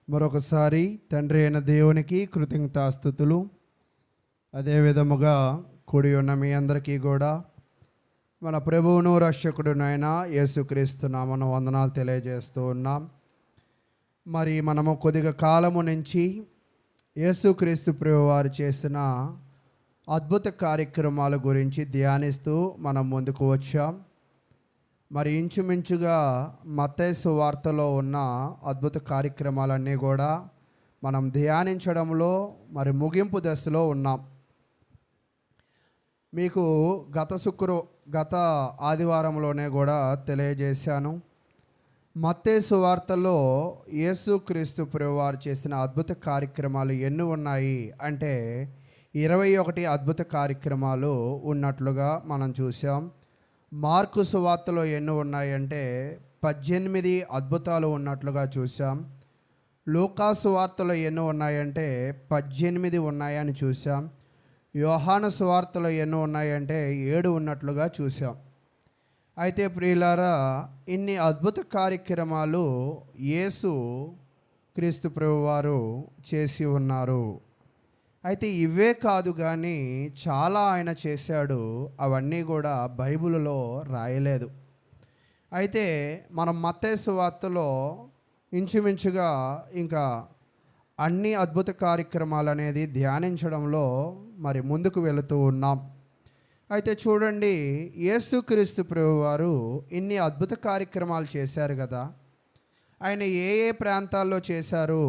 మరొకసారి తండ్రి అయిన దేవునికి కృతజ్ఞతాస్తుతులు. అదే విధముగా కూడి ఉన్న మీ అందరికీ కూడా మన ప్రభువును రక్షకుడునైన యేసుక్రీస్తు నామమున వందనాలు తెలియజేస్తూ ఉన్నాం. మరి మనము కొద్దిగా కాలము నుంచి యేసుక్రీస్తు ప్రభు వారు చేసిన అద్భుత కార్యక్రమాల గురించి ధ్యానిస్తూ మనం ముందుకు వచ్చాం. మరి ఇంచుమించుగా మత్తయి సువార్తలో ఉన్న అద్భుత కార్యక్రమాలన్నీ కూడా మనం ధ్యానించడంలో మరి ముగింపు దశలో ఉన్నాం. మీకు గత ఆదివారంలోనే కూడా తెలియజేశాను. మత్తయి సువార్తలో యేసుక్రీస్తు ప్రభువారు చేసిన అద్భుత కార్యక్రమాలు ఎన్ని ఉన్నాయి అంటే 21 అద్భుత కార్యక్రమాలు ఉన్నట్లుగా మనం చూసాం. మార్కు సువార్తలో ఎన్ని ఉన్నాయంటే 18 అద్భుతాలు ఉన్నట్లుగా చూసాం. లూకా సువార్తలో ఎన్ని ఉన్నాయంటే 18 ఉన్నాయని చూసాం. యోహాను సువార్తలో ఎన్ని ఉన్నాయంటే 7 ఉన్నట్లుగా చూసాం. అయితే ప్రియులారా, ఇన్ని అద్భుత కార్యక్రమాలు యేసు క్రీస్తు ప్రభువారు చేసి ఉన్నారు. అయితే ఇవే కాదు కానీ చాలా ఆయన చేశాడు. అవన్నీ కూడా బైబిల్లో రాయలేదు. అయితే మనం మత్తయి సువార్తలో ఇంచుమించుగా ఇంకా అన్ని అద్భుత కార్యక్రమాలు అనేది ధ్యానించడంలో మరి ముందుకు వెళుతూ ఉన్నాం. అయితే చూడండి, యేసుక్రీస్తు ప్రభువారు ఇన్ని అద్భుత కార్యక్రమాలు చేశారు కదా, ఆయన ఏ ఏ ప్రాంతాల్లో చేశారు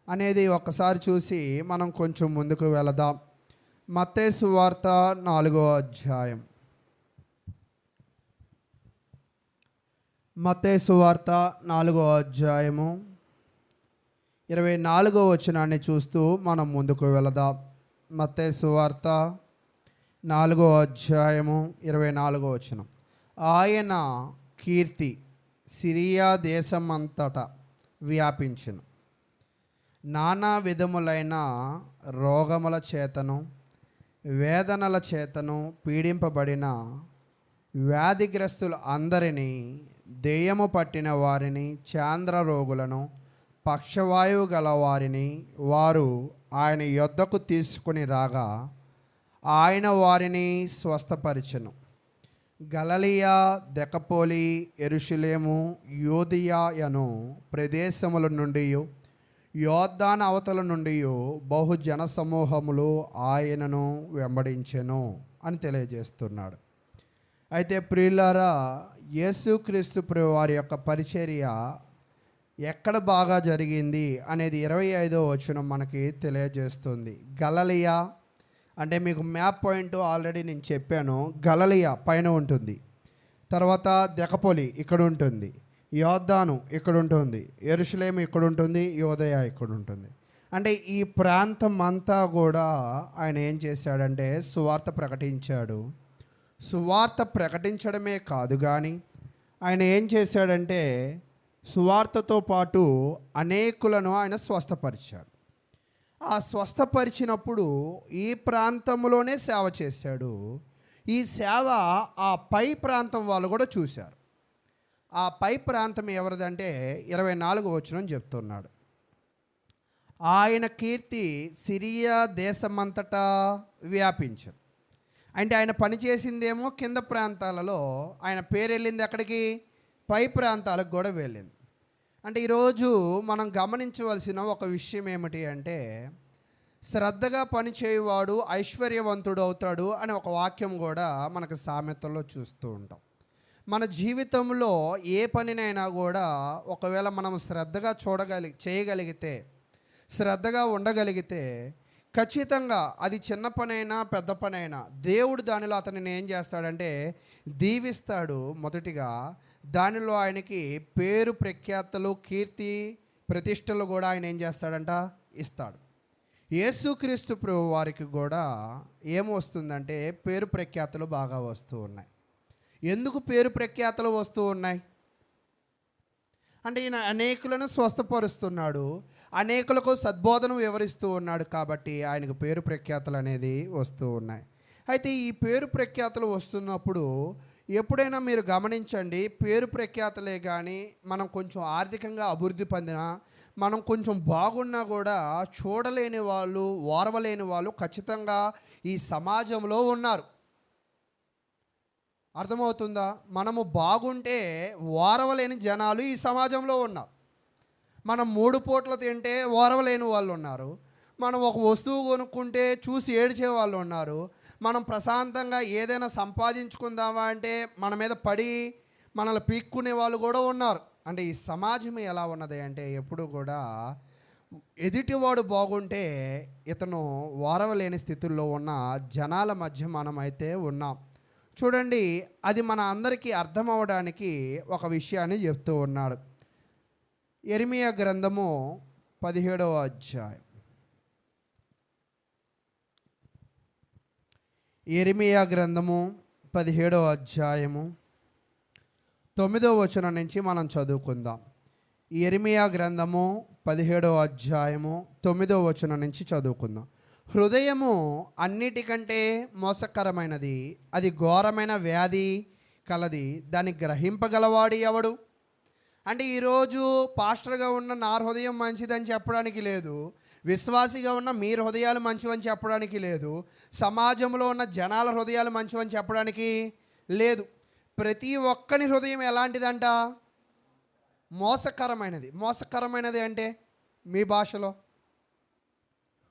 అనేది ఒకసారి చూసి మనం కొంచెం ముందుకు వెళదాం. మత్తయి సువార్త 4వ అధ్యాయం. మత్తయి సువార్త 4వ అధ్యాయము 24వ వచనాన్ని చూస్తూ మనం ముందుకు వెళదాం. మత్తయి సువార్త 4వ అధ్యాయము 24వ వచనం. ఆయన కీర్తి సిరియా దేశమంతటా వ్యాపించెను. నానా విధములైన రోగముల చేతను వేదనల చేతను పీడింపబడిన వ్యాధిగ్రస్తులు అందరినీ, దెయ్యము పట్టిన వారిని, చాంద్ర రోగులను, పక్షవాయువు గల వారిని వారు ఆయన యొద్దకు తీసుకుని రాగా ఆయన వారిని స్వస్థపరిచెను. గలిలయ, దెకపోలి, యెరూషలేము, యూదయను ప్రదేశముల నుండి, యోర్దాను అవతల నుండి బహుజన సమూహములు ఆయనను వెంబడించెను అని తెలియజేస్తున్నాడు. అయితే ప్రియులారా, యేసుక్రీస్తు ప్రభు వారి యొక్క పరిచర్య ఎక్కడ బాగా జరిగింది అనేది 25వ వచనం మనకి తెలియజేస్తుంది. గలిలయ అంటే మీకు మ్యాప్ పాయింట్ ఆల్రెడీ నేను చెప్పాను. గలిలయ పైన ఉంటుంది, తర్వాత దెకపోలి ఇక్కడ ఉంటుంది, యోర్దాను ఇక్కడ ఉంటుంది, యెరూషలేము ఇక్కడ ఉంటుంది, యూదయ ఇక్కడ ఉంటుంది. అంటే ఈ ప్రాంతం అంతా కూడా ఆయన ఏం చేశాడంటే సువార్త ప్రకటించాడు. సువార్త ప్రకటించడమే కాదు కానీ ఆయన ఏం చేశాడంటే సువార్తతో పాటు అనేకులను ఆయన స్వస్థపరిచాడు. ఆ స్వస్థపరిచినప్పుడు ఈ ప్రాంతంలోనే సేవ చేశాడు. ఈ సేవ ఆ పై ప్రాంతం వాళ్ళు కూడా చూశారు. ఆ పై ప్రాంతం ఎవరిదంటే 24వ వచనం చెప్తున్నాడు. ఆయన కీర్తి సిరియా దేశమంతటా వ్యాపించను. అంటే ఆయన పనిచేసిందేమో కింద ప్రాంతాలలో, ఆయన పేరు వెళ్ళింది ఎక్కడికి? పై ప్రాంతాలకు కూడా వెళ్ళింది. అంటే ఈరోజు మనం గమనించవలసిన ఒక విషయం ఏమిటి అంటే, శ్రద్ధగా పనిచేయువాడు ఐశ్వర్యవంతుడు అవుతాడు అనే ఒక వాక్యం కూడా మనకు సామెతల్లో చూస్తూ ఉంటాం. మన జీవితంలో ఏ పనినైనా కూడా ఒకవేళ మనం శ్రద్ధగా చేయగలిగితే, శ్రద్ధగా ఉండగలిగితే ఖచ్చితంగా అది చిన్న పనైనా పెద్ద పనైనా దేవుడు దానిలో అతనిని ఏం చేస్తాడంటే దీవిస్తాడు. మొదటిగా దానిలో ఆయనకి పేరు ప్రఖ్యాతలు, కీర్తి ప్రతిష్టలు కూడా ఆయన ఏం చేస్తాడంట ఇస్తాడు. యేసుక్రీస్తు ప్రభు వారికి కూడా ఏమొస్తుందంటే పేరు ప్రఖ్యాతలు బాగా వస్తూ ఉన్నాయి. ఎందుకు పేరు ప్రఖ్యాతలు వస్తూ ఉన్నాయి అంటే ఈయన అనేకులను స్వస్థపరుస్తున్నాడు, అనేకులకు సద్బోధన వివరిస్తూ ఉన్నాడు. కాబట్టి ఆయనకు పేరు ప్రఖ్యాతలు అనేది వస్తూ ఉన్నాయి. అయితే ఈ పేరు ప్రఖ్యాతలు వస్తున్నప్పుడు ఎప్పుడైనా మీరు గమనించండి, పేరు ప్రఖ్యాతలే కానీ మనం కొంచెం ఆర్థికంగా అభివృద్ధి పొందినా మనం కొంచెం బాగున్నా కూడా చూడలేని వాళ్ళు, ఓర్వలేని వాళ్ళు ఖచ్చితంగా ఈ సమాజంలో ఉన్నారు. అర్థమవుతుందా? మనము బాగుంటే ఓర్వలేని జనాలు ఈ సమాజంలో ఉన్నారు. మనం 3 పూటలు తింటే ఓర్వలేని వాళ్ళు ఉన్నారు. మనం ఒక వస్తువు కొనుక్కుంటే చూసి ఏడ్చే వాళ్ళు ఉన్నారు. మనం ప్రశాంతంగా ఏదైనా సంపాదించుకుందామా అంటే మన మీద పడి మనల్ని పీక్కునే వాళ్ళు కూడా ఉన్నారు. అంటే ఈ సమాజం ఎలా ఉన్నది అంటే ఎప్పుడు కూడా ఎదుటివాడు బాగుంటే ఇతను ఓర్వలేని స్థితుల్లో ఉన్న జనాల మధ్య మనమైతే ఉన్నాం. చూడండి, అది మన అందరికీ అర్థం అవ్వడానికి ఒక విషయాన్ని చెప్తూ ఉన్నాడు. యెరెమీయా గ్రంథము 17వ అధ్యాయం. యెరెమీయా గ్రంథము 17వ అధ్యాయము 9వ వచనం నుంచి మనం చదువుకుందాం. యెరెమీయా గ్రంథము 17వ అధ్యాయము 9వ వచనం నుంచి చదువుకుందాం. హృదయము అన్నిటికంటే మోసకరమైనది, అది ఘోరమైన వ్యాధి కలది, దాన్ని గ్రహింపగలవాడు ఎవడు? అంటే ఈరోజు పాస్టర్గా ఉన్న నా హృదయం మంచిదని చెప్పడానికి లేదు, విశ్వాసిగా ఉన్న మీ హృదయాలు మంచివని చెప్పడానికి లేదు, సమాజంలో ఉన్న జనాల హృదయాలు మంచివని చెప్పడానికి లేదు. ప్రతి ఒక్కని హృదయం ఎలాంటిదంట? మోసకరమైనది. మోసకరమైనది అంటే మీ భాషలో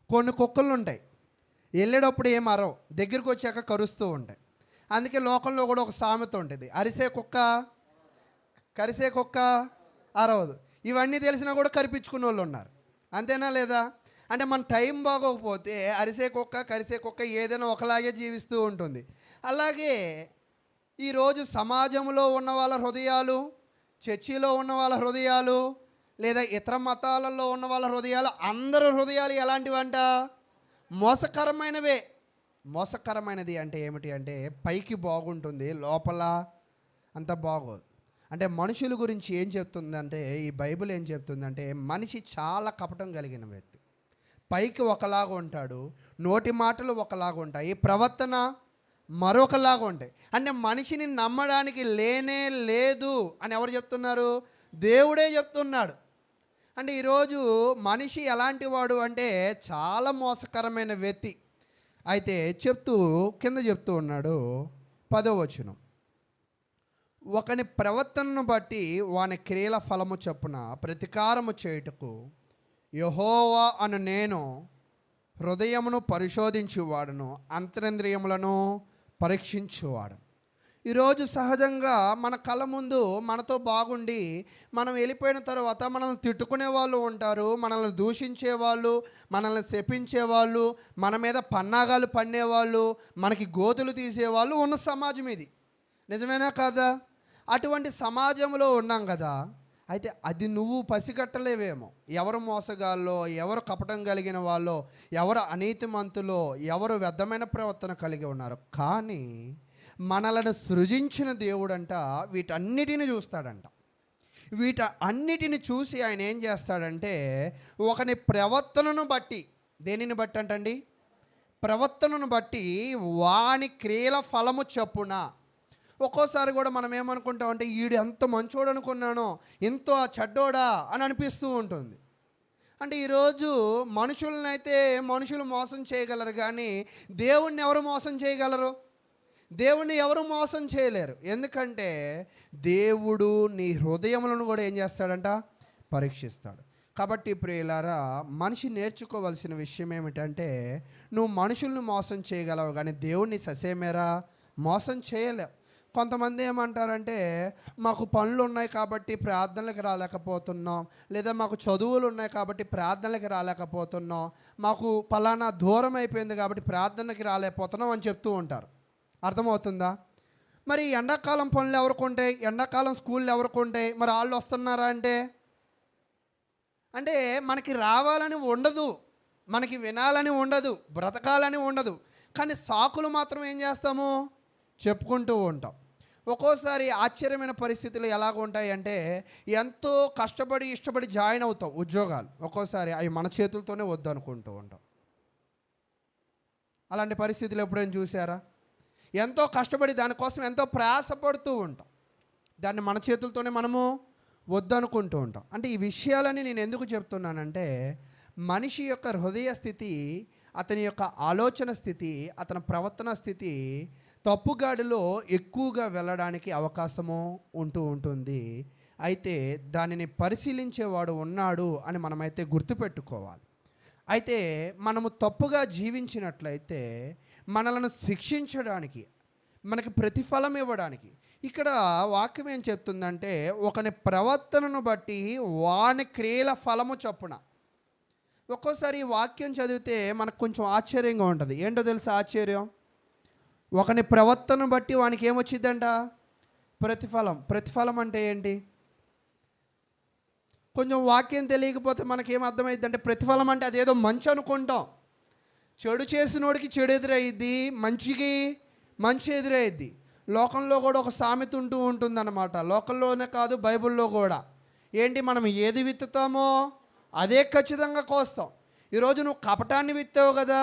కొన్ని కుక్కలు ఉంటాయి, వెళ్ళేటప్పుడు ఏం అరవు, దగ్గరికి వచ్చాక కరుస్తూ ఉంటాయి. అందుకే లోకంలో కూడా ఒక సామెత ఉంటుంది, అరిసే కుక్క కరిసే కుక్క అరవదు. ఇవన్నీ తెలిసినా కూడా కరిపించుకునే వాళ్ళు ఉన్నారు. అంతేనా లేదా? అంటే మన టైం బాగోకపోతే అరిసే కుక్క కరిసే కుక్క ఏదైనా ఒకలాగే జీవిస్తూ ఉంటుంది. అలాగే ఈరోజు సమాజంలో ఉన్న వాళ్ళ హృదయాలు, చర్చిలో ఉన్న వాళ్ళ హృదయాలు, లేదా ఇతర మతాలలో ఉన్న వాళ్ళ హృదయాలు, అందరి హృదయాలు ఎలాంటివంట? మోసకరమైనవే. మోసకరమైనది అంటే ఏమిటి అంటే పైకి బాగుంటుంది, లోపల అంత బాగోదు. అంటే మనుషుల గురించి ఏం చెప్తుందంటే ఈ బైబిల్ ఏం చెప్తుందంటే మనిషి చాలా కపటం కలిగిన వ్యక్తి. పైకి ఒకలాగా ఉంటాడు, నోటి మాటలు ఒకలాగా ఉంటాయి, ప్రవర్తన మరొకలాగా ఉంటాయి. అంటే మనిషిని నమ్మడానికి లేనే లేదు అని ఎవరు చెప్తున్నారు? దేవుడే చెప్తున్నాడు. అంటే ఈరోజు మనిషి ఎలాంటి వాడు అంటే చాలా మోసకరమైన వ్యక్తి. అయితే కింద చెప్తూ ఉన్నాడు 10వ వచనం. ఒకని ప్రవర్తనను బట్టి వాని క్రియల ఫలము చొప్పున ప్రతికారము చేయుటకు యెహోవా అను నేను హృదయమును పరిశోధించువాడును, అంతరింద్రియములను పరీక్షించువాడు. ఈరోజు సహజంగా మన కళ్ళ ముందు మనతో బాగుండి మనం వెళ్ళిపోయిన తర్వాత మనల్ని తిట్టుకునే వాళ్ళు ఉంటారు, మనల్ని దూషించే వాళ్ళు, మనల్ని శపించేవాళ్ళు, మన మీద పన్నాగాలు పన్నేవాళ్ళు, మనకి గోతులు తీసేవాళ్ళు ఉన్న సమాజం ఇది. నిజమేనా కాదా? అటువంటి సమాజంలో ఉన్నాం కదా. అయితే అది నువ్వు పసిగట్టలేవేమో, ఎవరు మోసగాల్లో, ఎవరు కపటం కలిగిన వాళ్ళో, ఎవరు అనీతిమంతులో, ఎవరు వ్యర్థమైన ప్రవర్తన కలిగి ఉన్నారు. కానీ మనలను సృజించిన దేవుడంట వీటన్నిటిని చూస్తాడంట. వీటన్నిటిని చూసి ఆయన ఏం చేస్తాడంటే ఒకని ప్రవర్తనను బట్టి, దేనిని బట్టి అంటండి? ప్రవర్తనను బట్టి వాని క్రియల ఫలము చొప్పున. ఒక్కోసారి కూడా మనం ఏమనుకుంటామంటే ఈడు ఎంత మంచోడు అనుకున్నానో ఎంతో చెడ్డోడా అని అనిపిస్తూ ఉంటుంది. అంటే ఈరోజు మనుషులనైతే మనుషులు మోసం చేయగలరు, కానీ దేవుణ్ణి ఎవరు మోసం చేయగలరు? దేవుణ్ణి ఎవరు మోసం చేయలేరు. ఎందుకంటే దేవుడు నీ హృదయములను కూడా ఏం చేస్తాడంట? పరీక్షిస్తాడు. కాబట్టి ప్రియులారా, మనిషి నేర్చుకోవలసిన విషయం ఏమిటంటే నువ్వు మనుషుల్ని మోసం చేయగలవు, కానీ దేవుణ్ణి ససేమేరా మోసం చేయలేవు. కొంతమంది ఏమంటారంటే మాకు పనులు ఉన్నాయి కాబట్టి ప్రార్థనలకు రాలేకపోతున్నాం, లేదా మాకు చదువులు ఉన్నాయి కాబట్టి ప్రార్థనలకు రాలేకపోతున్నాం, మాకు పలానా దూరం అయిపోయింది కాబట్టి ప్రార్థనకి రాలేకపోతున్నాం అని చెప్తూ ఉంటారు. అర్థమవుతుందా? మరి ఎండాకాలం పనులు ఎవరికి ఉంటాయి, ఎండాకాలం స్కూళ్ళు ఎవరికి ఉంటాయి, మరి వాళ్ళు వస్తున్నారా అంటే అంటే మనకి రావాలని ఉండదు, మనకి వినాలని ఉండదు, బ్రతకాలని ఉండదు, కానీ సాకులు మాత్రం ఏం చేస్తాము? చెప్పుకుంటూ ఉంటాం. ఒక్కోసారి ఆశ్చర్యమైన పరిస్థితులు ఎలాగ ఉంటాయి అంటే ఎంతో కష్టపడి ఇష్టపడి జాయిన్ అవుతాం ఉద్యోగాలు, ఒక్కోసారి అవి మన చేతులతోనే వద్దు అనుకుంటూ ఉంటాం. అలాంటి పరిస్థితులు ఎప్పుడైనా చూసారా? ఎంతో కష్టపడి దానికోసం ఎంతో ప్రయాసపడుతూ ఉంటాం, దాన్ని మన చేతులతోనే మనము వద్దనుకుంటూ ఉంటాం. అంటే ఈ విషయాలని నేను ఎందుకు చెప్తున్నానంటే, మనిషి యొక్క హృదయ స్థితి, అతని యొక్క ఆలోచన స్థితి, అతని ప్రవర్తన స్థితి తప్పుగాడిలో ఎక్కువగా వెళ్ళడానికి అవకాశము ఉంటూ ఉంటుంది. అయితే దానిని పరిశీలించేవాడు ఉన్నాడు అని మనమైతే గుర్తుపెట్టుకోవాలి. అయితే మనము తప్పుగా జీవించినట్లయితే మనలను శిక్షించడానికి, మనకి ప్రతిఫలం ఇవ్వడానికి, ఇక్కడ వాక్యం ఏం చెప్తుందంటే, ఒకని ప్రవర్తనను బట్టి వాని క్రియల ఫలము చొప్పున. ఒక్కోసారి ఈ వాక్యం చదివితే మనకు కొంచెం ఆశ్చర్యంగా ఉంటుంది. ఏంటో తెలుసా ఆశ్చర్యం? ఒకని ప్రవర్తనను బట్టి వానికి ఏమొచ్చిద్దంట? ప్రతిఫలం. ప్రతిఫలం అంటే ఏంటి? కొంచెం వాక్యం తెలియకపోతే మనకేం అర్థమైందంటే, ప్రతిఫలం అంటే అదేదో మంచి అనుకుంటాం. చెడు చేసినోడికి చెడు ఎదురయ్యిద్ది, మంచికి మంచి ఎదురయ్యిద్ది. లోకంలో కూడా ఒక సామెత ఉంటూ ఉంటుందన్నమాట. లోకంలోనే కాదు, బైబిల్లో కూడా. ఏంటి? మనం ఏది విత్తుతామో అదే ఖచ్చితంగా కోస్తాం. ఈరోజు నువ్వు కపటాన్ని విత్తావు కదా,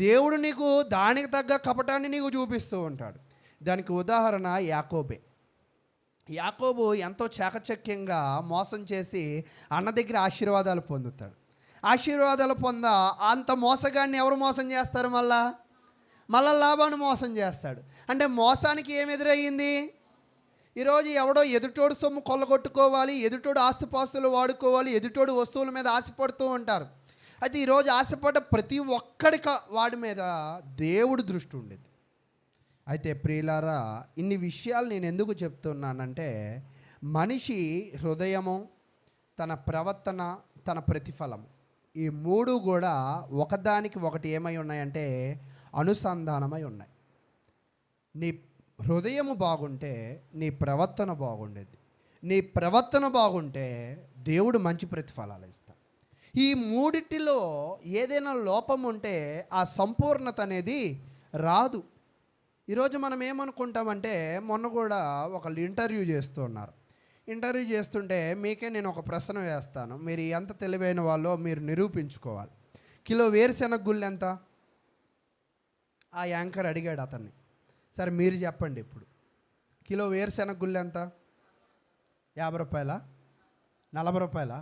దేవుడు నీకు దానికి తగ్గ కపటాన్ని నీకు చూపిస్తూ ఉంటాడు. దానికి ఉదాహరణ యాకోబే. యాకోబు ఎంతో చాకచక్యంగా మోసం చేసి అన్న దగ్గర ఆశీర్వాదాలు పొందుతాడు. ఆశీర్వాదాలు అంత మోసగాడిని ఎవరు మోసం చేస్తారు? మళ్ళా లాభాన్ని మోసం చేస్తాడు. అంటే మోసానికి ఏం ఎదురయ్యింది? ఈరోజు ఎవడో ఎదుటోడు సొమ్ము కొల్లగొట్టుకోవాలి, ఎదుటోడు ఆస్తిపాస్తులు వాడుకోవాలి, ఎదుటోడు వస్తువుల మీద ఆశపడుతూ ఉంటారు. అయితే ఈరోజు ఆశపడ్డ ప్రతి ఒక్కడి వాడి మీద దేవుడు దృష్టి ఉండేది. అయితే ప్రియులారా, ఇన్ని విషయాలు నేను ఎందుకు చెప్తున్నానంటే, మనిషి హృదయము, తన ప్రవర్తన, తన ప్రతిఫలము, ఈ మూడు కూడా ఒకదానికి ఒకటి ఏమై ఉన్నాయంటే అనుసంధానమై ఉన్నాయి. నీ హృదయము బాగుంటే నీ ప్రవర్తన బాగుండేది. నీ ప్రవర్తన బాగుంటే దేవుడు మంచి ప్రతిఫలాలు ఇస్తాడు. ఈ మూడిటిలో ఏదైనా లోపం ఉంటే ఆ సంపూర్ణత అనేది రాదు. ఈరోజు మనం ఏమనుకుంటామంటే, మొన్న కూడా ఒకళ్ళు ఇంటర్వ్యూ చేస్తున్నారు. ఇంటర్వ్యూ చేస్తుంటే మీకే నేను ఒక ప్రశ్న వేస్తాను, మీరు ఎంత తెలివైన వాళ్ళో మీరు నిరూపించుకోవాలి. కిలో వేరుశెనగ గుళ్ళు ఎంత? ఆ యాంకర్ అడిగాడు అతన్ని. సరే మీరు చెప్పండి, ఇప్పుడు కిలో వేరుశెనగ గుళ్ళు ఎంత? 50 రూపాయలా? 40 రూపాయలా?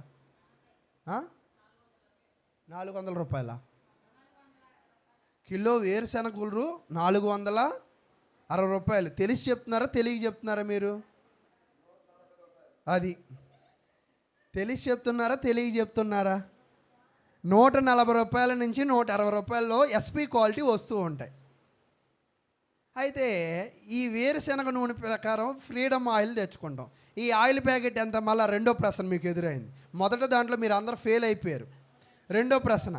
400 రూపాయలా? కిలో వేరుశెనగ గుళ్ళు 460 రూపాయలు. తెలిసి చెప్తున్నారా, తెలియ చెప్తున్నారా మీరు? అది తెలిసి చెప్తున్నారా, తెలియ చెప్తున్నారా? 140 రూపాయల నుంచి 160 రూపాయల్లో ఎస్పీ క్వాలిటీ వస్తూ ఉంటాయి. అయితే ఈ వేరుశెనగ నూనె ప్రకారం ఫ్రీడమ్ ఆయిల్ తెచ్చుకుంటాం. ఈ ఆయిల్ ప్యాకెట్ ఎంత? మళ్ళీ రెండో ప్రశ్న మీకు ఎదురైంది. మొదట దాంట్లో మీరు అందరూ ఫెయిల్ అయిపోయారు. రెండో ప్రశ్న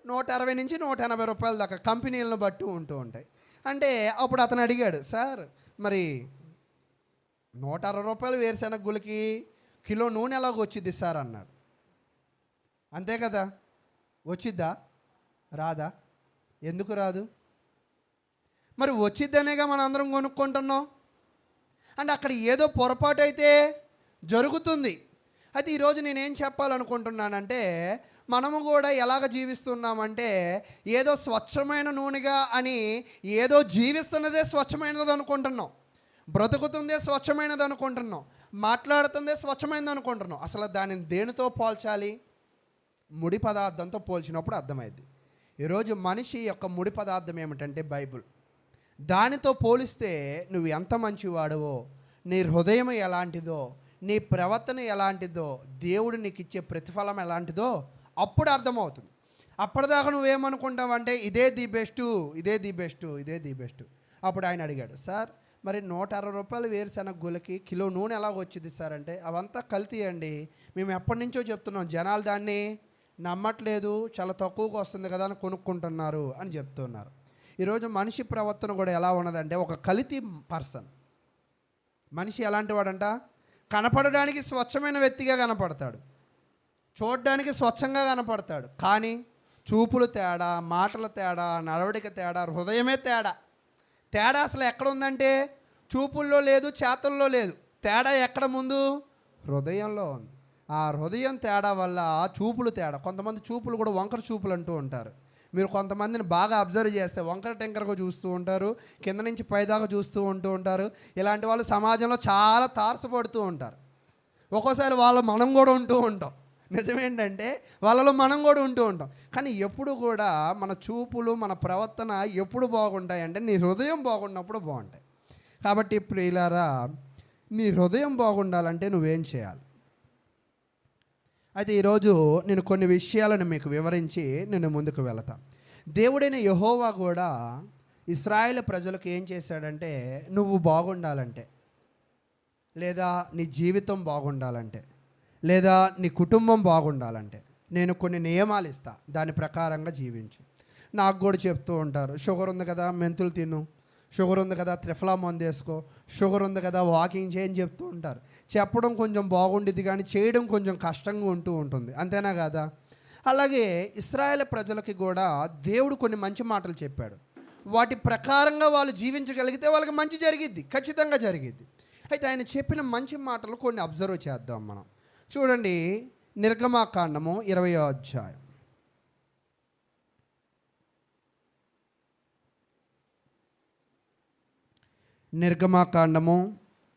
160 నుంచి 180 రూపాయల దాకా కంపెనీలను బట్టి ఉంటూ ఉంటాయి. అంటే అప్పుడు అతను అడిగాడు, సార్ మరి 160 రూపాయలు వేరుశెనగ గుళ్ళకి కిలో నూనె ఎలాగ వచ్చిద్ది సార్ అన్నాడు. అంతే కదా, వచ్చిద్దా రాదా? ఎందుకు రాదు? మరి వచ్చిద్దనేగా మనం అందరం కొనుక్కుంటున్నాం. అంటే అక్కడ ఏదో పొరపాటు అయితే జరుగుతుంది. అయితే ఈరోజు నేనేం చెప్పాలనుకుంటున్నానంటే, మనము కూడా ఎలాగ జీవిస్తున్నామంటే, ఏదో స్వచ్ఛమైన నూనెగా అని ఏదో జీవిస్తున్నదే స్వచ్ఛమైనది అనుకుంటున్నాం, బ్రతుకుతుందే స్వచ్ఛమైనది అనుకుంటున్నాం, మాట్లాడుతుందే స్వచ్ఛమైనది అనుకుంటున్నాం. అసలు దానిని దేనితో పోల్చాలి? ముడి పదార్థంతో పోల్చినప్పుడు అర్థమైంది. ఈరోజు మనిషి యొక్క ముడి పదార్థం ఏమిటంటే బైబిల్. దానితో పోలిస్తే నువ్వు ఎంత మంచివాడవో, నీ హృదయం ఎలాంటిదో, నీ ప్రవర్తన ఎలాంటిదో, దేవుడు నీకు ఇచ్చే ప్రతిఫలం ఎలాంటిదో అప్పుడు అర్థమవుతుంది. అప్పటిదాకా నువ్వేమనుకుంటావంటే ఇదే ది బెస్ట్, ఇదే ది బెస్ట్, ఇదే ది బెస్ట్. అప్పుడు ఆయన అడిగాడు, సార్ మరి 160 రూపాయలు వేరుశెనగ గుళ్ళకి కిలో నూనె ఎలాగ వచ్చింది సార్ అంటే, అవంతా కల్తీ అండి, మేము ఎప్పటి నుంచో చెప్తున్నాం, జనాలు దాన్ని నమ్మట్లేదు, చాలా తక్కువగా వస్తుంది కదా అని కొనుక్కుంటున్నారు అని చెప్తున్నారు. ఈరోజు మనిషి ప్రవర్తన కూడా ఎలా ఉన్నదంటే, ఒక కల్తీ పర్సన్. మనిషి ఎలాంటి వాడంట? కనపడడానికి స్వచ్ఛమైన వ్యక్తిగా కనపడతాడు, చూడడానికి స్వచ్ఛంగా కనపడతాడు, కానీ చూపులు తేడా, మాటల తేడా, నడవడిక తేడా, హృదయమే తేడా. తేడా అసలు ఎక్కడ ఉందంటే చూపుల్లో లేదు, చేతుల్లో లేదు. తేడా ఎక్కడ ముందు? హృదయంలో ఉంది. ఆ హృదయం తేడా వల్ల చూపులు తేడా. కొంతమంది చూపులు కూడా వంకర చూపులు అంటూ ఉంటారు. మీరు కొంతమందిని బాగా అబ్జర్వ్ చేస్తే వంకర టెంకరగా చూస్తూ ఉంటారు, కింద నుంచి పైదాకా చూస్తూ ఉంటారు. ఇలాంటి వాళ్ళు సమాజంలో చాలా తారసపడుతూ ఉంటారు. ఒక్కోసారి మనం కూడా ఉంటూ ఉంటాం. నిజమేంటంటే వాళ్ళలో మనం కూడా ఉంటూ ఉంటాం. కానీ ఎప్పుడు కూడా మన చూపులు, మన ప్రవర్తన ఎప్పుడు బాగుంటాయి అంటే నీ హృదయం బాగున్నప్పుడు బాగుంటాయి. కాబట్టి ప్రియులారా, నీ హృదయం బాగుండాలంటే నువ్వేం చేయాలి? అయితే ఈరోజు నేను కొన్ని విషయాలను మీకు వివరించి నేను ముందుకు వెళతా. దేవుడైన యెహోవా కూడా ఇశ్రాయేలు ప్రజలకు ఏం చేశాడంటే, నువ్వు బాగుండాలంటే, లేదా నీ జీవితం బాగుండాలంటే, లేదా నీ కుటుంబం బాగుండాలంటే నేను కొన్ని నియమాలు ఇస్తా, దాని ప్రకారంగా జీవించు. నాకు కూడా చెప్తూ ఉంటారు, షుగర్ ఉంది కదా మెంతులు తిను, షుగర్ ఉంది కదా త్రిఫలా మందు వేసుకో, షుగర్ ఉంది కదా వాకింగ్ చేయని చెప్తూ ఉంటారు. చెప్పడం కొంచెం బాగుండిద్ది కానీ చేయడం కొంచెం కష్టంగా ఉంటూ ఉంటుంది, అంతేనా కదా? అలాగే ఇశ్రాయేలు ప్రజలకి కూడా దేవుడు కొన్ని మంచి మాటలు చెప్పాడు. వాటి ప్రకారంగా వాళ్ళు జీవించగలిగితే వాళ్ళకి మంచి జరిగిద్ది, ఖచ్చితంగా జరిగిద్ది. అయితే ఆయన చెప్పిన మంచి మాటలు కొన్ని అబ్జర్వ్ చేద్దాం మనం. చూడండి, నిర్గమాకాండము 20వ అధ్యాయం. నిర్గమాకాండము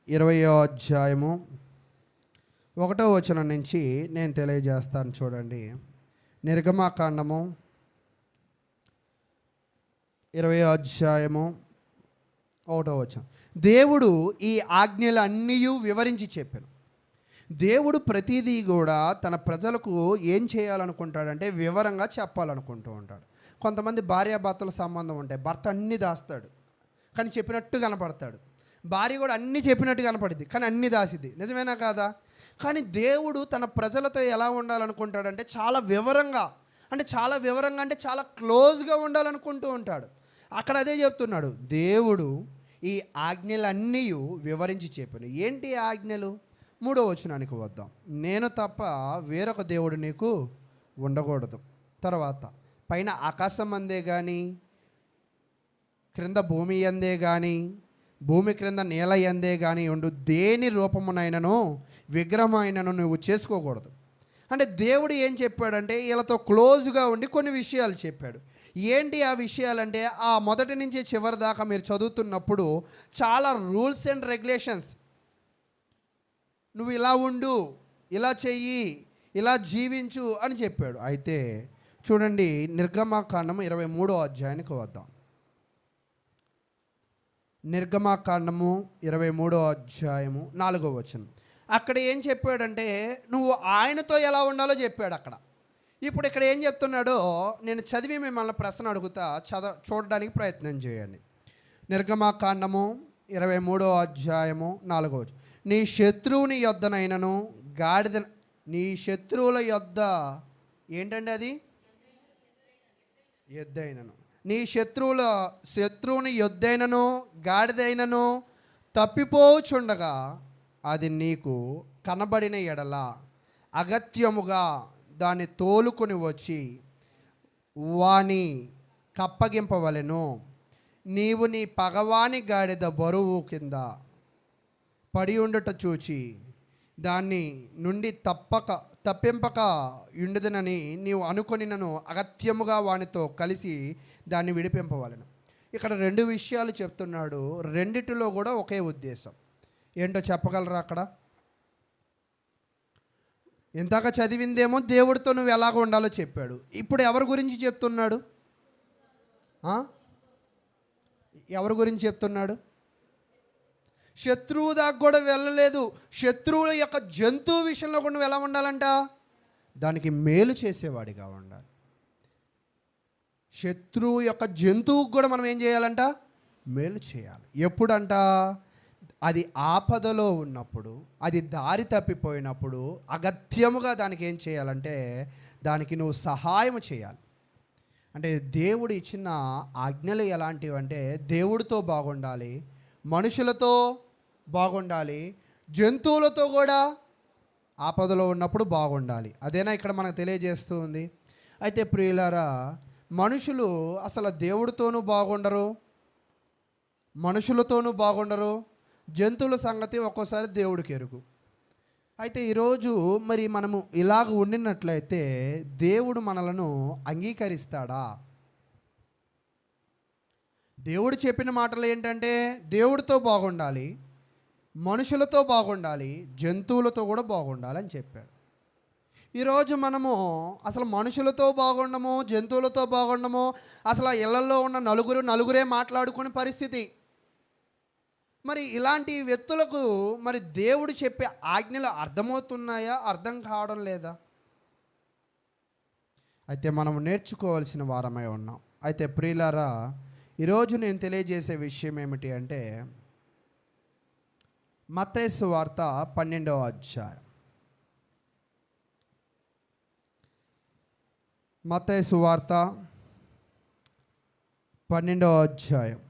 20వ అధ్యాయము 1వ వచనం నుంచి నేను తెలియజేస్తాను. చూడండి, నిర్గమాకాండము 20వ అధ్యాయము 1వ వచనం. దేవుడు ఈ ఆజ్ఞలన్నీ వివరించి చెప్పాను. దేవుడు ప్రతిదీ కూడా తన ప్రజలకు ఏం చేయాలనుకుంటాడంటే వివరంగా చెప్పాలనుకుంటూ ఉంటాడు. కొంతమంది భార్యాభర్తల సంబంధం ఉంటాయి, భర్త అన్నీ దాస్తాడు కానీ చెప్పినట్టు కనపడతాడు, భార్య కూడా అన్నీ చెప్పినట్టు కనపడుద్ది కానీ అన్నీ దాసిద్ది, నిజమేనా కాదా? కానీ దేవుడు తన ప్రజలతో ఎలా ఉండాలనుకుంటాడంటే చాలా వివరంగా అంటే చాలా క్లోజ్గా ఉండాలనుకుంటూ ఉంటాడు. అక్కడ అదే చెప్తున్నాడు, దేవుడు ఈ ఆజ్ఞలన్నీ వివరించి చెప్పాను. ఏంటి ఆజ్ఞలు? 3వ వచనానికి వద్దాం. నేను తప్ప వేరొక దేవుడు నీకు ఉండకూడదు. తర్వాత, పైన ఆకాశం అందే కానీ, క్రింద భూమి అందే కానీ, భూమి క్రింద నేల అందే కానీ ఉండు దేని రూపమునైనను విగ్రహమైనను నువ్వు చేసుకోకూడదు. అంటే దేవుడు ఏం చెప్పాడంటే వీళ్ళతో క్లోజ్గా ఉండి కొన్ని విషయాలు చెప్పాడు. ఏంటి ఆ విషయాలంటే, ఆ మొదటి నుంచి చివరి దాకా మీరు చదువుతున్నప్పుడు చాలా రూల్స్ అండ్ రెగ్యులేషన్స్, నువ్వు ఇలా ఉండు, ఇలా చెయ్యి, ఇలా జీవించు అని చెప్పాడు. అయితే చూడండి, నిర్గమాకాండము 23వ అధ్యాయానికి వద్దాం. నిర్గమాకాండము 23వ అధ్యాయము 4వ వచనం. అక్కడ ఏం చెప్పాడంటే నువ్వు ఆయనతో ఎలా ఉండాలో చెప్పాడు అక్కడ. ఇప్పుడు ఇక్కడ ఏం చెప్తున్నాడో నేను చదివి మిమ్మల్ని ప్రశ్న అడుగుతా, చూడడానికి ప్రయత్నం చేయండి. నిర్గమాకాండము 23వ అధ్యాయము 4వ వచనం. నీ శత్రువుని యొద్దనైనను గాడిద, నీ శత్రువుల యొద్ద ఏంటండి అది? ఎద్దైనను. నీ శత్రువుని యొద్దైనను గాడిదైనను తప్పిపోచుండగా అది నీకు కనబడిన ఎడల అగత్యముగా దాన్ని తోలుకొని వచ్చి వాని కప్పగింపవలెను. నీవు నీ పగవాని గాడిద బరువు కింద పడి ఉండట చూచి దాన్ని నుండి తప్పింపక ఉండదనని నీవు అనుకొనినను అగత్యముగా వానితో కలిసి దాన్ని విడిపింపవలెను. ఇక్కడ 2 విషయాలు చెప్తున్నాడు, రెండిటిలో కూడా ఒకే ఉద్దేశం. ఏంటో చెప్పగలరా? అక్కడ ఇంతగా చదివిందేమో దేవుడితో నువ్వు ఎలాగ ఉండాలో చెప్పాడు. ఇప్పుడు ఎవరి గురించి చెప్తున్నాడు? ఎవరి గురించి చెప్తున్నాడు? శత్రువు దాకా కూడా వెళ్ళలేదు. శత్రువుల యొక్క జంతువు విషయంలో కూడా నువ్వు ఎలా ఉండాలంట? దానికి మేలు చేసేవాడిగా ఉండాలి. శత్రువు యొక్క జంతువుకు కూడా మనం ఏం చేయాలంట? మేలు చేయాలి. ఎప్పుడంట? అది ఆపదలో ఉన్నప్పుడు, అది దారి తప్పిపోయినప్పుడు అగత్యముగా దానికి ఏం చేయాలంటే దానికి నువ్వు సహాయం చేయాలి. అంటే దేవుడు ఇచ్చిన ఆజ్ఞలు ఎలాంటివి అంటే దేవుడితో బాగుండాలి, మనుషులతో బాగుండాలి, జంతువులతో కూడా ఆపదలో ఉన్నప్పుడు బాగుండాలి. అదేనా ఇక్కడ మనకు తెలియజేస్తూ ఉంది. అయితే ప్రియులారా, మనుషులు అసలు దేవుడితోనూ బాగుండరు, మనుషులతోనూ బాగుండరు, జంతువుల సంగతి ఒక్కోసారి దేవుడికి ఎరుగు. అయితే ఈరోజు మరి మనము ఇలాగ ఉండినట్లయితే దేవుడు మనలను అంగీకరిస్తాడా? దేవుడు చెప్పిన మాటలు ఏంటంటే దేవుడితో బాగుండాలి, మనుషులతో బాగుండాలి, జంతువులతో కూడా బాగుండాలి అని చెప్పాడు. ఈరోజు మనము అసలు మనుషులతో బాగుండము, జంతువులతో బాగుండము, అసలు ఆ ఇళ్లలో ఉన్న నలుగురే మాట్లాడుకునే పరిస్థితి. మరి ఇలాంటి వ్యక్తులకు మరి దేవుడు చెప్పే ఆజ్ఞలు అర్థమవుతున్నాయా, అర్థం కావడం లేదా? అయితే మనం నేర్చుకోవాల్సిన వారమై ఉన్నాం. అయితే ప్రియులారా, ఈరోజు నేను తెలియజేసే విషయం ఏమిటి అంటే, మత్తయి సువార్త 12వ అధ్యాయం. మత్తయి సువార్త 12వ అధ్యాయం.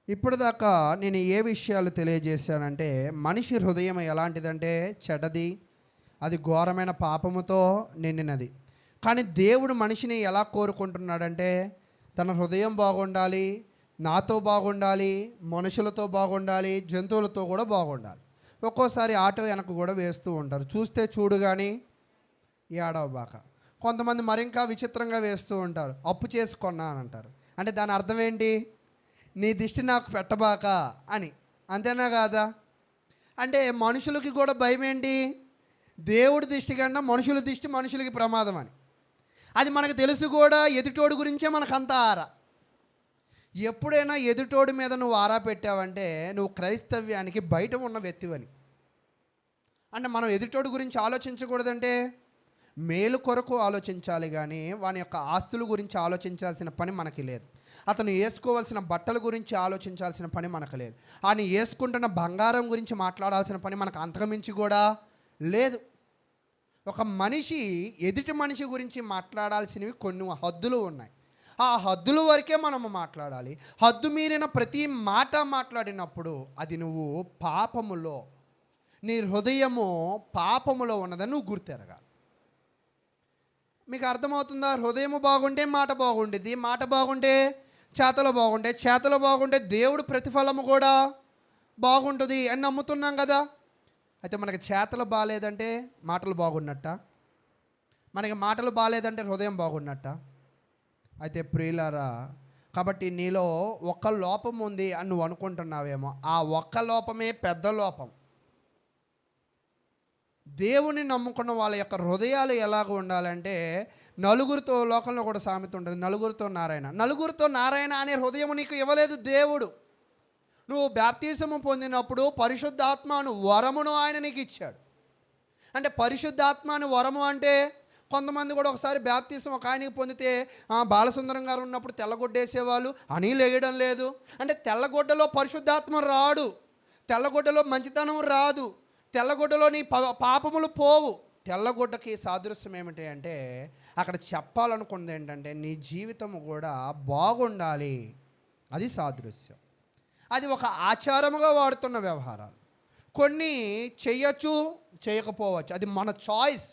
ఇప్పటిదాకా నేను ఏ విషయాలు తెలియజేశానంటే, మనిషి హృదయం ఎలాంటిదంటే చెడ్డది, అది ఘోరమైన పాపముతో నిండినది. కానీ దేవుడు మనిషిని ఎలా కోరుకుంటున్నాడంటే, తన హృదయం బాగుండాలి, నాతో బాగుండాలి, మనుషులతో బాగుండాలి, జంతువులతో కూడా బాగుండాలి. ఒక్కోసారి ఆటో వెనక కూడా వేస్తూ ఉంటారు, చూస్తే చూడు కానీ ఏడవబాక. కొంతమంది మరింకా విచిత్రంగా వేస్తూ ఉంటారు, అప్పు చేసుకున్నా అని అంటారు. అంటే దాని అర్థం ఏంటి? నీ దిష్టి నాకు పెట్టబాక అని, అంతేనా కాదా? అంటే మనుషులకి కూడా భయం ఏంటి? దేవుడి దిష్టి కన్నా మనుషుల దిష్టి మనుషులకి ప్రమాదం అని. అది మనకు తెలుసు కూడా, ఎదుటోడు గురించే మనకు అంత ఆరా. ఎప్పుడైనా ఎదుటోడి మీద నువ్వు ఆరా పెట్టావంటే నువ్వు క్రైస్తవ్యానికి బయట ఉన్న వ్యక్తివని. అంటే మనం ఎదుటోడి గురించి ఆలోచించకూడదంటే మేలు కొరకు ఆలోచించాలి, కానీ వాని యొక్క ఆస్తుల గురించి ఆలోచించాల్సిన పని మనకి లేదు. అతను వేసుకోవాల్సిన బట్టల గురించి ఆలోచించాల్సిన పని మనకు లేదు. ఆయన వేసుకుంటున్న బంగారం గురించి మాట్లాడాల్సిన పని మనకు అంతకుమించి కూడా లేదు. ఒక మనిషి ఎదుటి మనిషి గురించి మాట్లాడాల్సినవి కొన్ని హద్దులు ఉన్నాయి. ఆ హద్దుల వరకే మనము మాట్లాడాలి. హద్దు మీరిన ప్రతి మాట మాట్లాడినప్పుడు అది నువ్వు పాపములో, నీ హృదయము పాపములో ఉన్నదని నువ్వు గుర్తెరగాలి. మీకు అర్థమవుతుందా? హృదయము బాగుంటే మాట బాగుండేది, మాట బాగుంటే చేతలు బాగుంటాయి, చేతలు బాగుంటే దేవుడు ప్రతిఫలము కూడా బాగుంటుంది అని నమ్ముతున్నాం కదా. అయితే మనకి చేతలు బాగాలేదంటే మాటలు బాగున్నట్ట, మనకి మాటలు బాగాలేదంటే హృదయం బాగున్నట్ట. అయితే ప్రియులారా, కాబట్టి నీలో ఒక్క లోపం ఉంది అని నువ్వు అనుకుంటున్నావేమో, ఆ ఒక్క లోపమే పెద్ద లోపం. దేవుని నమ్ముకున్న వాళ్ళ యొక్క హృదయాలు ఎలాగ ఉండాలంటే, నలుగురితో, లోకంలో కూడా సామెత ఉంటుంది, నలుగురితో నారాయణ అనే హృదయం నీకు ఇవ్వలేదు దేవుడు. నువ్వు బాప్తిసము పొందినప్పుడు పరిశుద్ధాత్మను వరమును ఆయన నీకు ఇచ్చాడు. అంటే పరిశుద్ధాత్మను వరము అంటే, కొంతమంది కూడా ఒకసారి బాప్తిసం ఒక ఆయనకి పొందితే బాలసుందరం గారు ఉన్నప్పుడు తెల్లగొడ్డేసేవాళ్ళు, అనిలు వేయడం లేదు. అంటే తెల్లగొడ్డలో పరిశుద్ధాత్మ రాడు, తెల్లగొడ్డలో మంచితనం రాదు, తెల్లగొడ్డలో నీ పాపములు పోవు. తెల్లగొడ్డకి సాదృశ్యం ఏమిటి అంటే, అక్కడ చెప్పాలనుకున్నది ఏంటంటే నీ జీవితము కూడా బాగుండాలి, అది సాదృశ్యం. అది ఒక ఆచారముగా వాడుతున్న వ్యవహారాలు. కొన్ని చేయొచ్చు, చేయకపోవచ్చు, అది మన చాయిస్.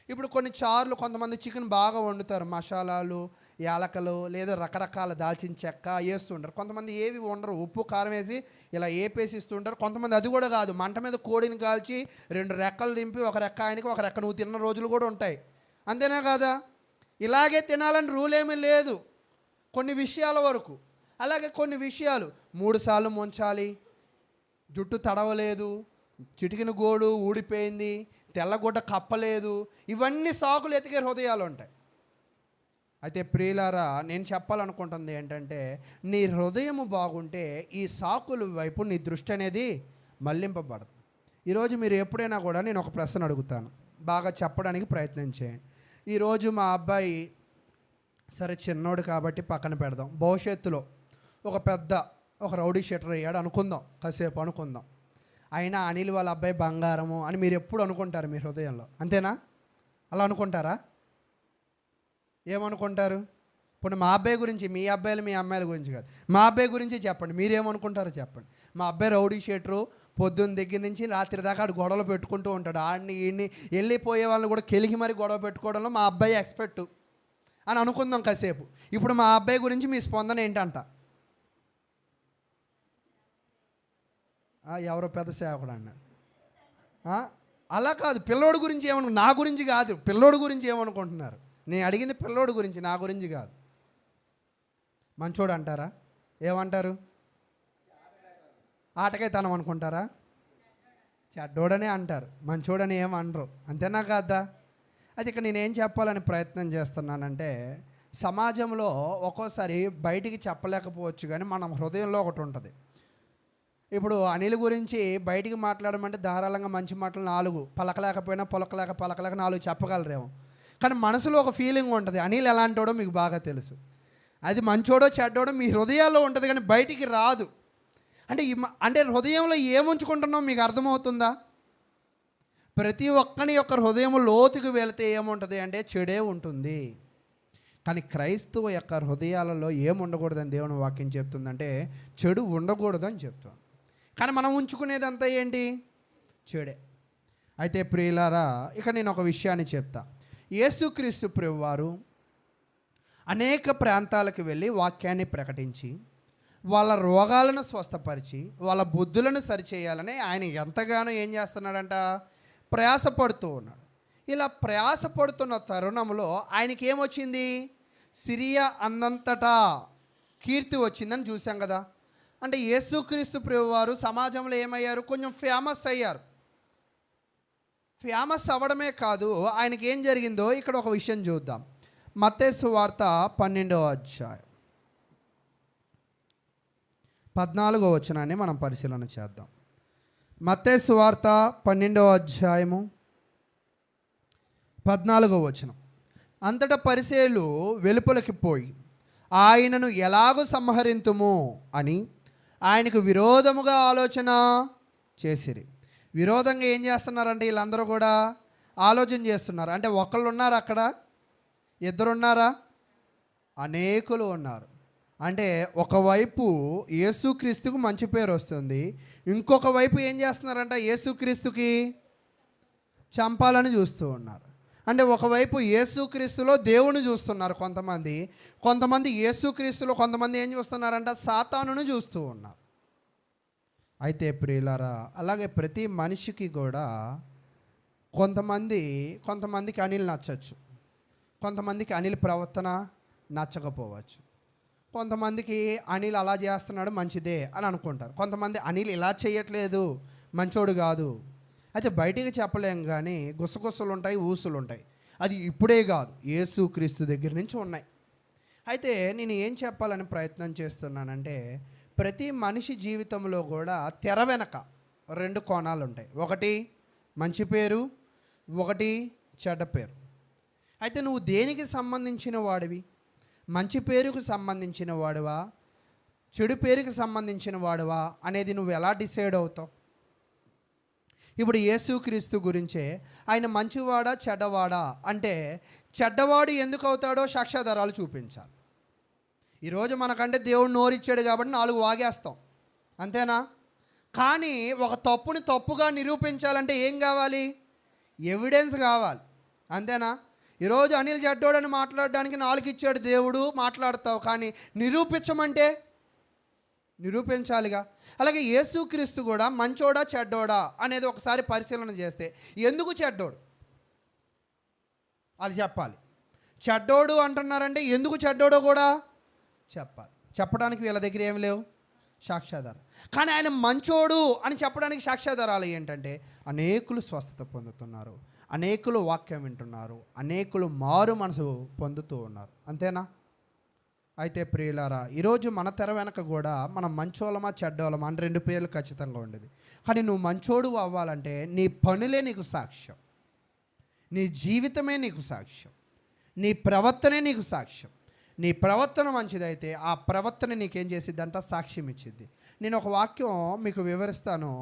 ఇప్పుడు కొన్ని చారులు కొంతమంది చికెన్ బాగా వండుతారు, మసాలాలు, యాలకలు, లేదా రకరకాల దాల్చిన చెక్క వేస్తుంటారు. కొంతమంది ఏవి వండరు, ఉప్పు కారం వేసి ఇలా ఏపేసి ఇస్తుంటారు. కొంతమంది అది కూడా కాదు, మంట మీద కోడిని కాల్చి 2 రెక్కలు దింపి ఒక రెక్క ఆయనకి ఒక రెక్క నువ్వు తిన్న రోజులు కూడా ఉంటాయి. అంతేనా కాదా? ఇలాగే తినాలని రూల్ ఏమీ లేదు కొన్ని విషయాల వరకు. అలాగే కొన్ని విషయాలు 3 సార్లు ముంచాలి, జుట్టు తడవలేదు, చిటికిన గోడు ఊడిపోయింది, తెల్లగొడ్డ కప్పలేదు, ఇవన్నీ సాకులు ఎతికే హృదయాలు ఉంటాయి. అయితే ప్రియులారా, నేను చెప్పాలనుకుంటుంది ఏంటంటే, నీ హృదయము బాగుంటే ఈ సాకుల వైపు నీ దృష్టి అనేది మళ్లింపబడదు. ఈరోజు మీరు ఎప్పుడైనా కూడా నేను ఒక ప్రశ్న అడుగుతాను, బాగా చెప్పడానికి ప్రయత్నం చేయండి. ఈరోజు మా అబ్బాయి సరే చిన్నోడు కాబట్టి పక్కన పెడదాం, భవిష్యత్తులో ఒక రౌడీ షీటర్ అయ్యాడు అనుకుందాం, కాసేపు అనుకుందాం. అయినా అనిల్ వాళ్ళ అబ్బాయి బంగారము అని మీరు ఎప్పుడు అనుకుంటారు మీ హృదయంలో, అంతేనా? అలా అనుకుంటారా? ఏమనుకుంటారు? ఇప్పుడు మా అబ్బాయి గురించి, మీ అబ్బాయిలు మీ అమ్మాయిల గురించి కాదు, మా అబ్బాయి గురించి చెప్పండి, మీరేమనుకుంటారో చెప్పండి. మా అబ్బాయి రౌడీ షీటరు, పొద్దున్న దగ్గర నుంచి రాత్రి దాకా ఆడు గొడవలు పెట్టుకుంటూ ఉంటాడు, ఆడిని ఈయన్ని వెళ్ళిపోయే వాళ్ళని కూడా కెలికి మరి గొడవ పెట్టుకోవడంలో మా అబ్బాయి ఎక్స్పర్ట్ అని అనుకుందాం కాసేపు. ఇప్పుడు మా అబ్బాయి గురించి మీ స్పందన ఏంటంట? ఎవరో పెద్ద సేవకుడు అన్నాడు. అలా కాదు, పిల్లోడు గురించి నా గురించి కాదు, పిల్లోడు గురించి ఏమనుకుంటున్నారు? నేను అడిగింది పిల్లోడు గురించి, నా గురించి కాదు. మంచోడు అంటారా? ఏమంటారు? ఆటకైతనం అనుకుంటారా? చెడ్డోడనే అంటారు, మంచోడని ఏం అనరు. అంతేనా కాదా? అది ఇక్కడ నేనేం చెప్పాలని ప్రయత్నం చేస్తున్నానంటే, సమాజంలో ఒక్కోసారి బయటికి చెప్పలేకపోవచ్చు, కానీ మన హృదయంలో ఒకటి ఉంటుంది. ఇప్పుడు అనిల్ గురించి బయటికి మాట్లాడమంటే ధారాళంగా మంచి మాటలు 4 పలకలేకపోయినా పలకలేక 4 చెప్పగలరేమో, కానీ మనసులో ఒక ఫీలింగ్ ఉంటుంది. అనిల్ ఎలాంటోడో మీకు బాగా తెలుసు. అది మంచోడో చెడ్డోడో మీ హృదయాల్లో ఉంటుంది, కానీ బయటికి రాదు. అంటే హృదయంలో ఏముంచుకుంటున్నాం మీకు అర్థమవుతుందా? ప్రతి ఒక్కని యొక్క హృదయం లోతుకు వెళితే ఏముంటుంది అంటే చెడే ఉంటుంది. కానీ క్రైస్తవ యొక్క హృదయాలలో ఏముండకూడదని దేవుని వాక్యం చెప్తుందంటే చెడు ఉండకూడదు అని చెప్తాం. కానీ మనం ఉంచుకునేదంతా ఏంటి? చెడే. అయితే ప్రియులారా, ఇక నేను ఒక విషయాన్ని చెప్తా. యేసుక్రీస్తు ప్రభువారు అనేక ప్రాంతాలకు వెళ్ళి వాక్యాన్ని ప్రకటించి వాళ్ళ రోగాలను స్వస్థపరిచి వాళ్ళ బుద్ధులను సరిచేయాలని ఆయన ఎంతగానో ఏం చేస్తున్నాడంట? ప్రయాసపడుతూ ఉన్నాడు. ఇలా ప్రయాసపడుతున్న తరుణంలో ఆయనకి ఏమొచ్చింది? సిరియా అందంతటా కీర్తి వచ్చిందని చూసాం కదా. అంటే యేసుక్రీస్తు ప్రభువారు సమాజంలో ఏమయ్యారు? కొంచెం ఫేమస్ అయ్యారు. ఫేమస్ అవ్వడమే కాదు, ఆయనకి ఏం జరిగిందో ఇక్కడ ఒక విషయం చూద్దాం. మత్తయి సువార్త 12వ అధ్యాయం 14వ వచనాన్ని మనం పరిశీలన చేద్దాం. మత్తయి సువార్త 12వ అధ్యాయము 14వ వచనం. అంతటా పరిసయ్యులు వెలుపలికి పోయి ఆయనను ఎలాగూ సంహరింతుము అని ఆయనకు విరోధముగా ఆలోచన చేసిరి. విరోధంగా ఏం చేస్తున్నారంటే వీళ్ళందరూ కూడా ఆలోచన చేస్తున్నారు. అంటే ఒకళ్ళు ఉన్నారు అక్కడ, ఇద్దరున్నారా? అనేకులు ఉన్నారు. అంటే ఒకవైపు యేసుక్రీస్తుకు మంచి పేరు వస్తుంది, ఇంకొక వైపు ఏం చేస్తున్నారంట? యేసుక్రీస్తుకి చంపాలని చూస్తూ ఉన్నారు. అంటే ఒకవైపు యేసుక్రీస్తులో దేవుని చూస్తున్నారు కొంతమంది యేసుక్రీస్తులో కొంతమంది ఏం చూస్తున్నారంట? సాతానును చూస్తూ ఉన్నారు. అయితే ప్రియులారా, అలాగే ప్రతి మనిషికి కూడా కొంతమందికి అనిల్ నచ్చచ్చు, కొంతమందికి అనిల్ ప్రవర్తన నచ్చకపోవచ్చు, కొంతమందికి అనిల్ అలా చేస్తున్నాడు మంచిదే అని అనుకుంటారు, కొంతమంది అనిల్ ఇలా చేయట్లేదు మంచోడు కాదు. అయితే బయటికి చెప్పలేం, కానీ గుసగుసలు ఉంటాయి, ఊసులు ఉంటాయి. అది ఇప్పుడే కాదు, యేసుక్రీస్తు దగ్గర నుంచి ఉన్నాయి. అయితే నేను ఏం చెప్పాలని ప్రయత్నం చేస్తున్నానంటే, ప్రతి మనిషి జీవితంలో కూడా తెర వెనక 2 కోణాలు ఉంటాయి. ఒకటి మంచి పేరు, ఒకటి చెడ్డ పేరు. అయితే నువ్వు దేనికి సంబంధించిన వాడివి? మంచి పేరుకు సంబంధించిన వాడువా, చెడు పేరుకు సంబంధించిన వాడువా అనేది నువ్వు ఎలా డిసైడ్ అవుతావు? ఇప్పుడు యేసుక్రీస్తు గురించే ఆయన మంచివాడా చెడ్డవాడా అంటే, చెడ్డవాడు ఎందుకు అవుతాడో సాక్ష్యాధారాలు చూపించాలి. ఈరోజు మనకంటే దేవుడు నోరిచ్చాడు కాబట్టి 4 వాగేస్తాం, అంతేనా? కానీ ఒక తప్పుని తప్పుగా నిరూపించాలంటే ఏం కావాలి? ఎవిడెన్స్ కావాలి, అంతేనా? ఈరోజు అనిల్ చెడ్డోడని మాట్లాడడానికి 4 ఇచ్చాడు దేవుడు, మాట్లాడతావు. కానీ నిరూపించమంటే నిరూపించాలిగా. అలాగే యేసుక్రీస్తు కూడా మంచోడా చెడ్డోడా అనేది ఒకసారి పరిశీలన చేస్తే, ఎందుకు చెడ్డోడు అది చెప్పాలి. చెడ్డోడు అంటున్నారంటే ఎందుకు చెడ్డోడో కూడా చెప్పాలి. చెప్పడానికి వీళ్ళ దగ్గర ఏమి లేవు సాక్ష్యాధారం. కానీ ఆయన మంచోడు అని చెప్పడానికి సాక్ష్యాధారాలు ఏంటంటే, అనేకులు స్వస్థత పొందుతున్నారు, అనేకులు వాక్యం వింటున్నారు, అనేకులు మారు మనసు పొందుతూ ఉన్నారు, అంతేనా? అయితే ప్రియులారా, ఈరోజు మన తెర వెనక కూడా మనం మంచోళమా చెడ్డోళమా అని 2 పేర్లు ఖచ్చితంగా ఉండేది. కానీ నువ్వు మంచోడు అవ్వాలంటే నీ పనులే నీకు సాక్ష్యం, నీ జీవితమే నీకు సాక్ష్యం, నీ ప్రవర్తనే నీకు సాక్ష్యం. నీ ప్రవర్తన మంచిదైతే ఆ ప్రవర్తన నీకేం చేసిద్దంట? సాక్ష్యం ఇచ్చిద్ది. నేను ఒక వాక్యం మీకు వివరిస్తాను,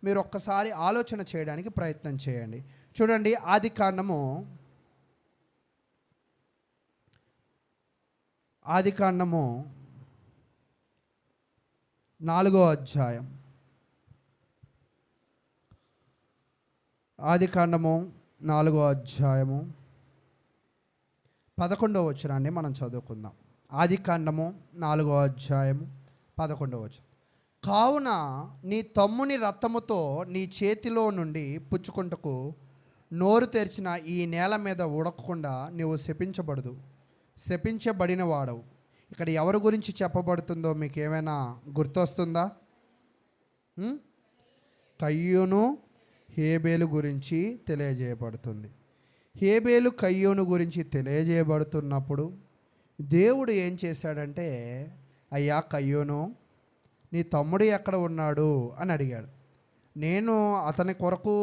మీరు ఒక్కసారి ఆలోచన చేయడానికి ప్రయత్నం చేయండి. చూడండి, ఆదికాండము 4వ అధ్యాయం, ఆదికాండము 4వ అధ్యాయము 11వ వచనాన్ని మనం చదువుకుందాం. ఆదికాండము 4వ అధ్యాయము 11వ వచనం. కావున నీ తమ్ముని రక్తముతో నీ చేతిలో నుండి పుచ్చుకుంటకు నోరు తెరిచిన ఈ నేల మీద ఉడకకుండా నీవు శపించబడిన వాడవు. ఇక్కడ ఎవరి గురించి చెప్పబడుతుందో మీకు ఏమైనా గుర్తొస్తుందా? ఉం? కయ్యూను హేబేలు గురించి తెలియజేయబడుతుంది. హేబేలు కయ్యూను గురించి తెలియజేయబడుతున్నప్పుడు దేవుడు ఏం చేశాడంటే, అయ్యా కయ్యూను, నీ తమ్ముడు ఎక్కడ ఉన్నాడు అని అడిగాడు. నేను అతని కొరకు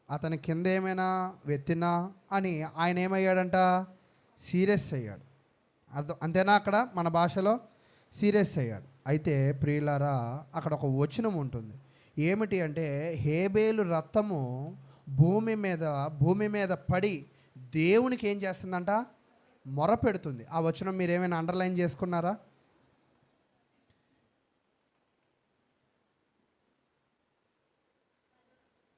అతని కింద ఏమైనా వెతినా అని ఆయన ఏమయ్యాడంట, సీరియస్ అయ్యాడు. అంతేనా? అక్కడ మన భాషలో సీరియస్ అయ్యాడు. అయితే ప్రియులారా, అక్కడ ఒక వచనం ఉంటుంది. ఏమిటి అంటే, హేబేలు రక్తము భూమి మీద పడి దేవునికి ఏం చేస్తుందంట, మొర పెడుతుంది. ఆ వచనం మీరు ఏమైనా అండర్లైన్ చేసుకున్నారా?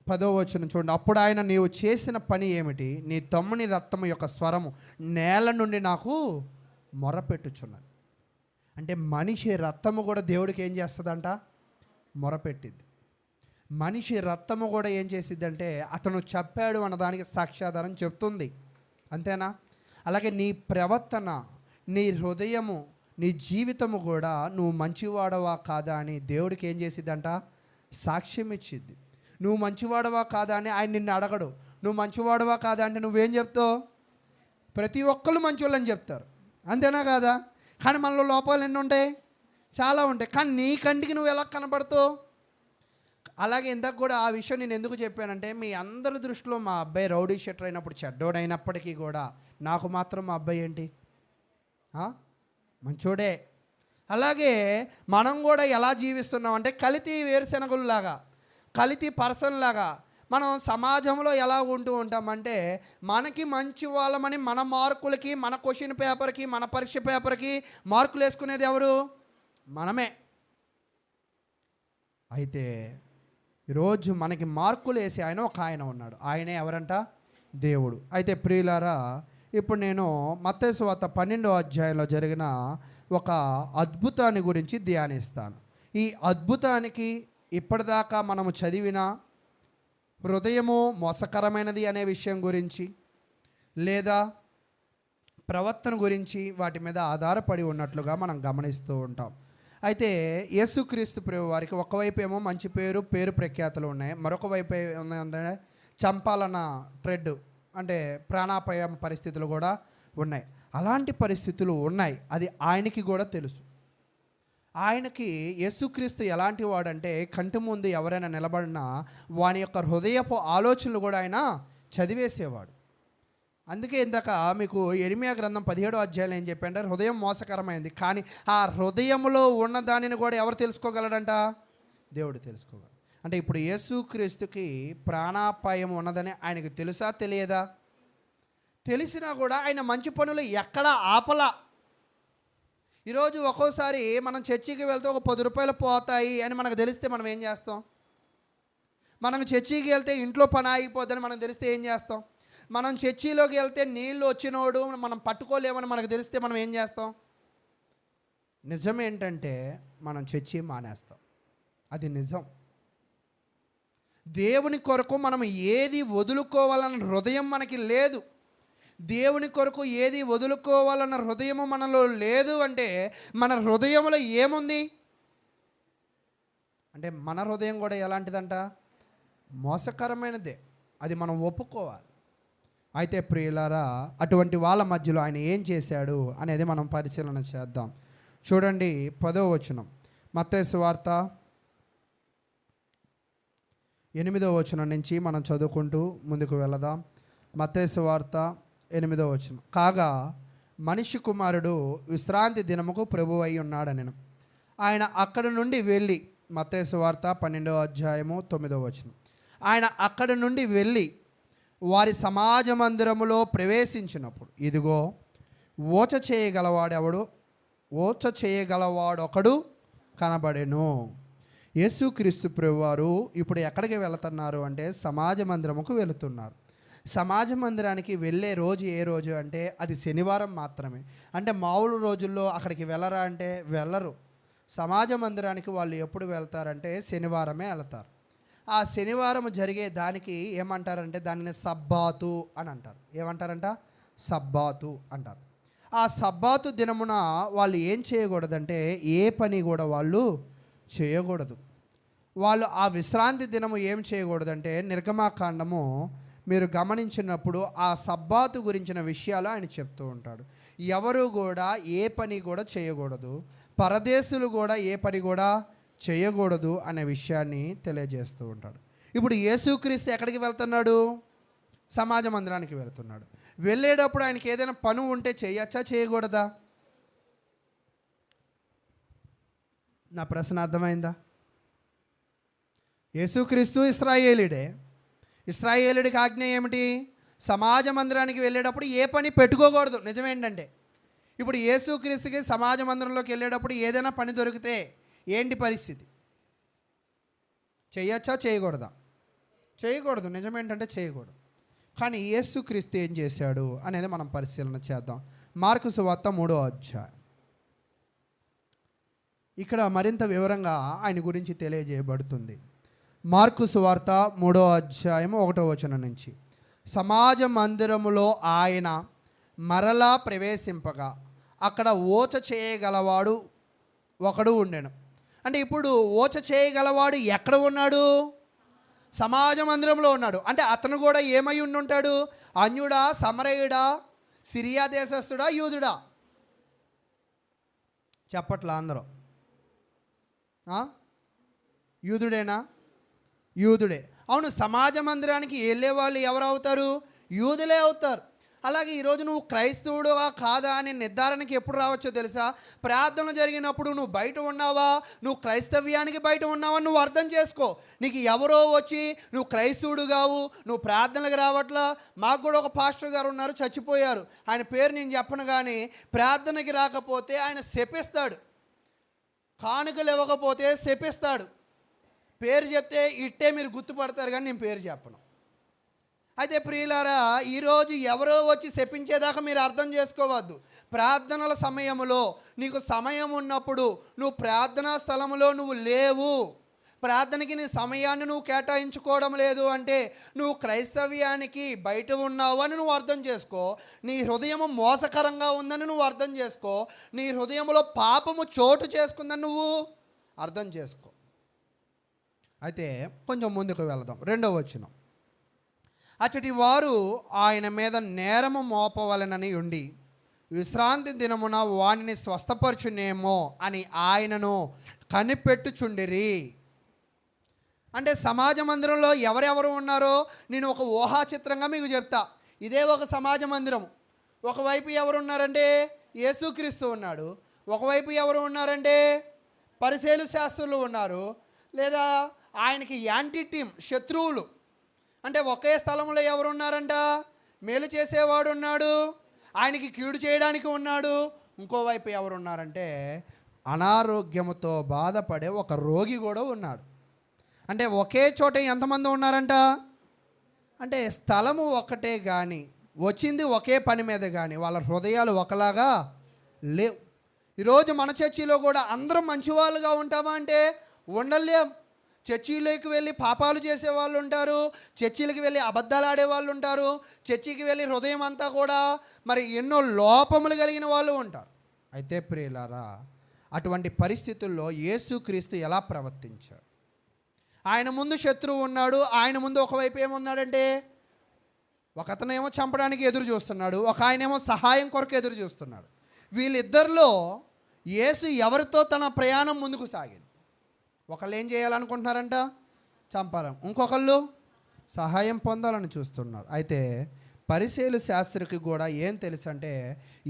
పదో వచనం చూడండి. అప్పుడు ఆయన, నీవు చేసిన పని ఏమిటి? నీ తమ్ముని రక్తము యొక్క స్వరము నేల నుండి నాకు మొరపెట్టుచున్నది. అంటే మనిషి రక్తము కూడా దేవుడికి ఏం చేస్తుందంట, మొరపెట్టిద్ది. మనిషి రక్తము కూడా ఏం చేసిద్దంటే, అతను చెప్పాడు అన్నదానికి సాక్ష్యాధారం చెప్తుంది. అంతేనా? అలాగే నీ ప్రవర్తన, నీ హృదయము, నీ జీవితము కూడా నువ్వు మంచివాడవా కాదా అని దేవుడికి ఏం చేసిద్దంట, సాక్ష్యం ఇచ్చిద్ది. నువ్వు మంచివాడవా కాదా అని ఆయన నిన్ను అడగడు. నువ్వు మంచివాడవా కాదా అంటే నువ్వేం చెప్తావు? ప్రతి ఒక్కళ్ళు మంచివాళ్ళని చెప్తారు. అంతేనా కాదా? కానీ మనలో లోపాలు ఎన్ని ఉంటాయి? చాలా ఉంటాయి. కానీ నీ కంటికి నువ్వు ఎలా కనబడతావు? అలాగే ఇందాక కూడా ఆ విషయం నేను ఎందుకు చెప్పానంటే, మీ అందరి దృష్టిలో మా అబ్బాయి రౌడీ షెటర్ అయినప్పుడు, చెడ్డోడైనప్పటికీ కూడా నాకు మాత్రం మా అబ్బాయి ఏంటి, మంచోడే. అలాగే మనం కూడా ఎలా జీవిస్తున్నాం అంటే, కల్తీ వేరుశెనగుల్లాగా, కల్తీ పర్సన్ లాగా మనం సమాజంలో ఎలా ఉంటూ ఉంటామంటే, మనకి మంచి వాళ్ళమని మన మార్కులకి, మన క్వశ్చన్ పేపర్కి, మన పరీక్ష పేపర్కి మార్కులు వేసుకునేది ఎవరు? మనమే. అయితే ఈరోజు మనకి మార్కులు వేసి ఒక ఆయన ఉన్నాడు. ఆయనే ఎవరంట? దేవుడు. అయితే ప్రియులారా, ఇప్పుడు నేను మత్తయి సువార్త 12వ అధ్యాయంలో జరిగిన ఒక అద్భుతాన్ని గురించి ధ్యానిస్తాను. ఈ అద్భుతానికి ఇప్పటిదాకా మనము చదివిన హృదయము మోసకరమైనది అనే విషయం గురించి, లేదా ప్రవర్తన గురించి, వాటి మీద ఆధారపడి ఉన్నట్లుగా మనం గమనిస్తూ ఉంటాం. అయితే యేసుక్రీస్తు ప్రభు వారికి ఒకవైపు ఏమో మంచి పేరు ప్రఖ్యాతులు ఉన్నాయి, మరొక వైపు ఏంటంటే చంపాలన్న ట్రెడ్, అంటే ప్రాణాపాయం పరిస్థితులు కూడా ఉన్నాయి. అలాంటి పరిస్థితులు ఉన్నాయి, అది ఆయనకి కూడా తెలుసు. ఆయనకి యేసుక్రీస్తు ఎలాంటి వాడంటే, కంటి ముందు ఎవరైనా నిలబడినా వాని యొక్క హృదయపు ఆలోచనలు కూడా ఆయన చదివేసేవాడు. అందుకే ఇందాక మీకు యెరెమీయా గ్రంథం 17వ అధ్యాయంలో ఏం చెప్పారంటే, హృదయం మోసకరమైంది, కానీ ఆ హృదయంలో ఉన్న దానిని కూడా ఎవరు తెలుసుకోగలడంట? దేవుడు తెలుసుకోగలడు. అంటే ఇప్పుడు యేసుక్రీస్తుకి ప్రాణాపాయం ఉన్నదని ఆయనకు తెలుసా తెలియదా? తెలిసినా కూడా ఆయన మంచి పనులు ఎక్కడా ఆపలా. ఈరోజు ఒక్కోసారి మనం చర్చికి వెళ్తే ఒక 10 రూపాయలు పోతాయి అని మనకు తెలిస్తే మనం ఏం చేస్తాం? మనం చర్చికి వెళ్తే ఇంట్లో పని ఆగిపోద్దని మనకు తెలిస్తే ఏం చేస్తాం? మనం చర్చిలోకి వెళ్తే నీళ్ళు వచ్చినోడు మనం పట్టుకోలేమని మనకు తెలిస్తే మనం ఏం చేస్తాం? నిజం ఏంటంటే మనం చర్చి మానేస్తాం. అది నిజం. దేవుని కొరకు మనం ఏది వదులుకోవాలన్న హృదయం మనకి లేదు. దేవుని కొరకు ఏది వదులుకోవాలన్న హృదయము మనలో లేదు అంటే, మన హృదయంలో ఏముంది అంటే, మన హృదయం కూడా ఎలాంటిదంట? మోసకరమైనదే. అది మనం ఒప్పుకోవాలి. అయితే ప్రియులారా, అటువంటి వాళ్ళ మధ్యలో ఆయన ఏం చేశాడు అనేది మనం పరిశీలన చేద్దాం. చూడండి 10వ వచనం, మత్తయి సువార్త 8వ వచనం నుంచి మనం చదువుకుంటూ ముందుకు వెళదాం. మత్తయి సువార్త 8వ వచనం, కాగా మనిషి కుమారుడు విశ్రాంతి దినముకు ప్రభువు అయి ఉన్నాడనెను. ఆయన అక్కడి నుండి వెళ్ళి, మత్తయి సువార్త 12వ అధ్యాయము 9వ వచనం, ఆయన అక్కడి నుండి వెళ్ళి వారి సమాజ మందిరములో ప్రవేశించినప్పుడు, ఇదిగో ఓచ చేయగలవాడొకడు కనబడెను. యేసుక్రీస్తు ప్రభువారు ఇప్పుడు ఎక్కడికి వెళుతున్నారు అంటే, సమాజ మందిరముకు వెళుతున్నారు. సమాజ మందిరానికి వెళ్ళే రోజు ఏ రోజు అంటే, అది శనివారం మాత్రమే. అంటే మామూలు రోజుల్లో అక్కడికి వెళ్ళరా అంటే వెళ్ళరు. సమాజ మందిరానికి వాళ్ళు ఎప్పుడు వెళ్తారంటే శనివారమే వెళ్తారు. ఆ శనివారం జరిగే దానికి ఏమంటారంటే, దానిని సబ్బాతు అని అంటారు. ఏమంటారంట? సబ్బాతు అంటారు. ఆ సబ్బాతు దినమున వాళ్ళు ఏం చేయకూడదంటే, ఏ పని కూడా వాళ్ళు చేయకూడదు. వాళ్ళు ఆ విశ్రాంతి దినము ఏం చేయకూడదంటే, నిర్గమాకాండము మీరు గమనించినప్పుడు ఆ సబ్బాతు గురించిన విషయాలు ఆయన చెప్తూ ఉంటాడు. ఎవరు కూడా ఏ పని కూడా చేయకూడదు, పరదేశులు కూడా ఏ పని కూడా చేయకూడదు అనే విషయాన్ని తెలియజేస్తూ ఉంటాడు. ఇప్పుడు యేసుక్రీస్తు ఎక్కడికి వెళ్తున్నాడు? సమాజ మందిరానికి వెళ్తున్నాడు. వెళ్ళేటప్పుడు ఆయనకి ఏదైనా పని ఉంటే చేయొచ్చా, చేయకూడదా? నా ప్రశ్న అర్థమైందా? యేసుక్రీస్తు ఇశ్రాయేలీడే. ఇశ్రాయేలుడికి ఆజ్ఞ ఏమిటి? సమాజ మందిరానికి వెళ్ళేటప్పుడు ఏ పని పెట్టుకోకూడదు. నిజమేంటంటే ఇప్పుడు యేసుక్రీస్తుకి సమాజ మందిరంలోకి వెళ్ళేటప్పుడు ఏదైనా పని దొరికితే ఏంటి పరిస్థితి? చేయొచ్చా, చేయకూడదా? చేయకూడదు. నిజమేంటంటే చేయకూడదు. కానీ యేసుక్రీస్తు ఏం చేశాడు అనేది మనం పరిశీలన చేద్దాం. మార్కు సువార్త 3వ అధ్యాయం. ఇక్కడ మరింత వివరంగా ఆయన గురించి తెలియజేయబడుతుంది. మార్కు సువార్త 3వ అధ్యాయం 1వ వచనం నుంచి. సమాజ మందిరములో ఆయన మరలా ప్రవేశింపగా అక్కడ ఓచ చేయగలవాడు ఒకడు ఉండెను. అంటే ఇప్పుడు ఓచ చేయగలవాడు ఎక్కడ ఉన్నాడు? సమాజ మందిరంలో ఉన్నాడు. అంటే అతను కూడా ఏమై ఉండుంటాడు? అన్యుడా, సమరయుడా, సిరియా దేశస్థుడా, యూదుడా? చెప్పట్లా అందరూ? యూదుడేనా? యూదుడే. అవును, సమాజ మందిరానికి వెళ్ళే వాళ్ళు ఎవరు అవుతారు? యూదులే అవుతారు. అలాగే ఈరోజు నువ్వు క్రైస్తవుడుగా కాదా అనే నిర్ధారణకి ఎప్పుడు రావచ్చో తెలుసా? ప్రార్థనలు జరిగినప్పుడు నువ్వు బయట ఉన్నావా, నువ్వు క్రైస్తవ్యానికి బయట ఉన్నావా నువ్వు అర్థం చేసుకో. నీకు ఎవరో వచ్చి నువ్వు క్రైస్తవుడు కావు, నువ్వు ప్రార్థనలకు రావట్లా. మాకు కూడా ఒక పాస్టర్ గారు ఉన్నారు, చచ్చిపోయారు, ఆయన పేరు నేను చెప్పను, కానీ ప్రార్థనకి రాకపోతే ఆయన శపిస్తాడు, కానుకలు ఇవ్వకపోతే శపిస్తాడు. పేరు చెప్తే ఇట్టే మీరు గుర్తుపడతారు, కానీ నేను పేరు చెప్పను. అయితే ప్రియులారా, ఈరోజు ఎవరో వచ్చి శపించేదాకా మీరు అర్థం చేసుకోవద్దు. ప్రార్థనల సమయంలో నీకు సమయం ఉన్నప్పుడు నువ్వు ప్రార్థనా స్థలంలో నువ్వు లేవు, ప్రార్థనకి నీ సమయాన్ని నువ్వు కేటాయించుకోవడం లేదు అంటే నువ్వు క్రైస్తవ్యానికి బయట ఉన్నావు అని నువ్వు అర్థం చేసుకో. నీ హృదయము మోసకరంగా ఉందని నువ్వు అర్థం చేసుకో. నీ హృదయంలో పాపము చోటు చేసుకుందని నువ్వు అర్థం చేసుకో. అయితే కొంచెం ముందుకు వెళదాం. 2వ వచనం. అచ్చటి వారు ఆయన మీద నేరము మోపవలెనని ఉండి విశ్రాంతి దినమున వానిని స్వస్థపరచునేమో అని ఆయనను కనిపెట్టుచుండిరి. అంటే సమాజ మందిరంలో ఎవరెవరు ఉన్నారో నేను ఒక ఊహాచిత్రంగా మీకు చెప్తా. ఇదే ఒక సమాజ మందిరం. ఒకవైపు ఎవరు ఉన్నారంటే యేసుక్రీస్తు ఉన్నాడు, ఒకవైపు ఎవరు ఉన్నారంటే పరిసయ్యులు, శాస్త్రులు ఉన్నారు, లేదా ఆయనకి యాంటీ టీమ్, శత్రువులు. అంటే ఒకే స్థలంలో ఎవరు ఉన్నారంట? మేలు చేసేవాడు ఉన్నాడు, ఆయనకి కీడు చేయడానికి ఉన్నాడు. ఇంకోవైపు ఎవరు ఉన్నారంటే అనారోగ్యముతో బాధపడే ఒక రోగి కూడా ఉన్నాడు. అంటే ఒకే చోట ఎంతమంది ఉన్నారంట? అంటే స్థలము ఒకటే కానీ వచ్చింది ఒకే పని మీద కానీ వాళ్ళ హృదయాలు ఒకలాగా లేవు. ఈరోజు మన చర్చిలో కూడా అందరం మంచివాళ్ళుగా ఉంటామా అంటే ఉండలేం. చర్చిలోకి వెళ్ళి పాపాలు చేసేవాళ్ళు ఉంటారు, చర్చిలకు వెళ్ళి అబద్ధాలు ఆడేవాళ్ళు ఉంటారు, చర్చికి వెళ్ళి హృదయం అంతా కూడా మరి ఎన్నో లోపములు కలిగిన వాళ్ళు ఉంటారు. అయితే ప్రియులారా, అటువంటి పరిస్థితుల్లో యేసుక్రీస్తు ఎలా ప్రవర్తించాడు? ఆయన ముందు శత్రువు ఉన్నాడు, ఆయన ముందు ఒకవైపు ఏమున్నాడంటే ఒకతనేమో చంపడానికి ఎదురు చూస్తున్నాడు, ఒక ఆయనేమో సహాయం కొరకు ఎదురు చూస్తున్నాడు. వీళ్ళిద్దరిలో యేసు ఎవరితో తన ప్రయాణం ముందుకు సాగింది? ఒకళ్ళు ఏం చేయాలనుకుంటున్నారంట? చంపాలని. ఇంకొకళ్ళు సహాయం పొందాలని చూస్తున్నారు. అయితే పరిసయ్యులు, శాస్త్రికి కూడా ఏం తెలుసు అంటే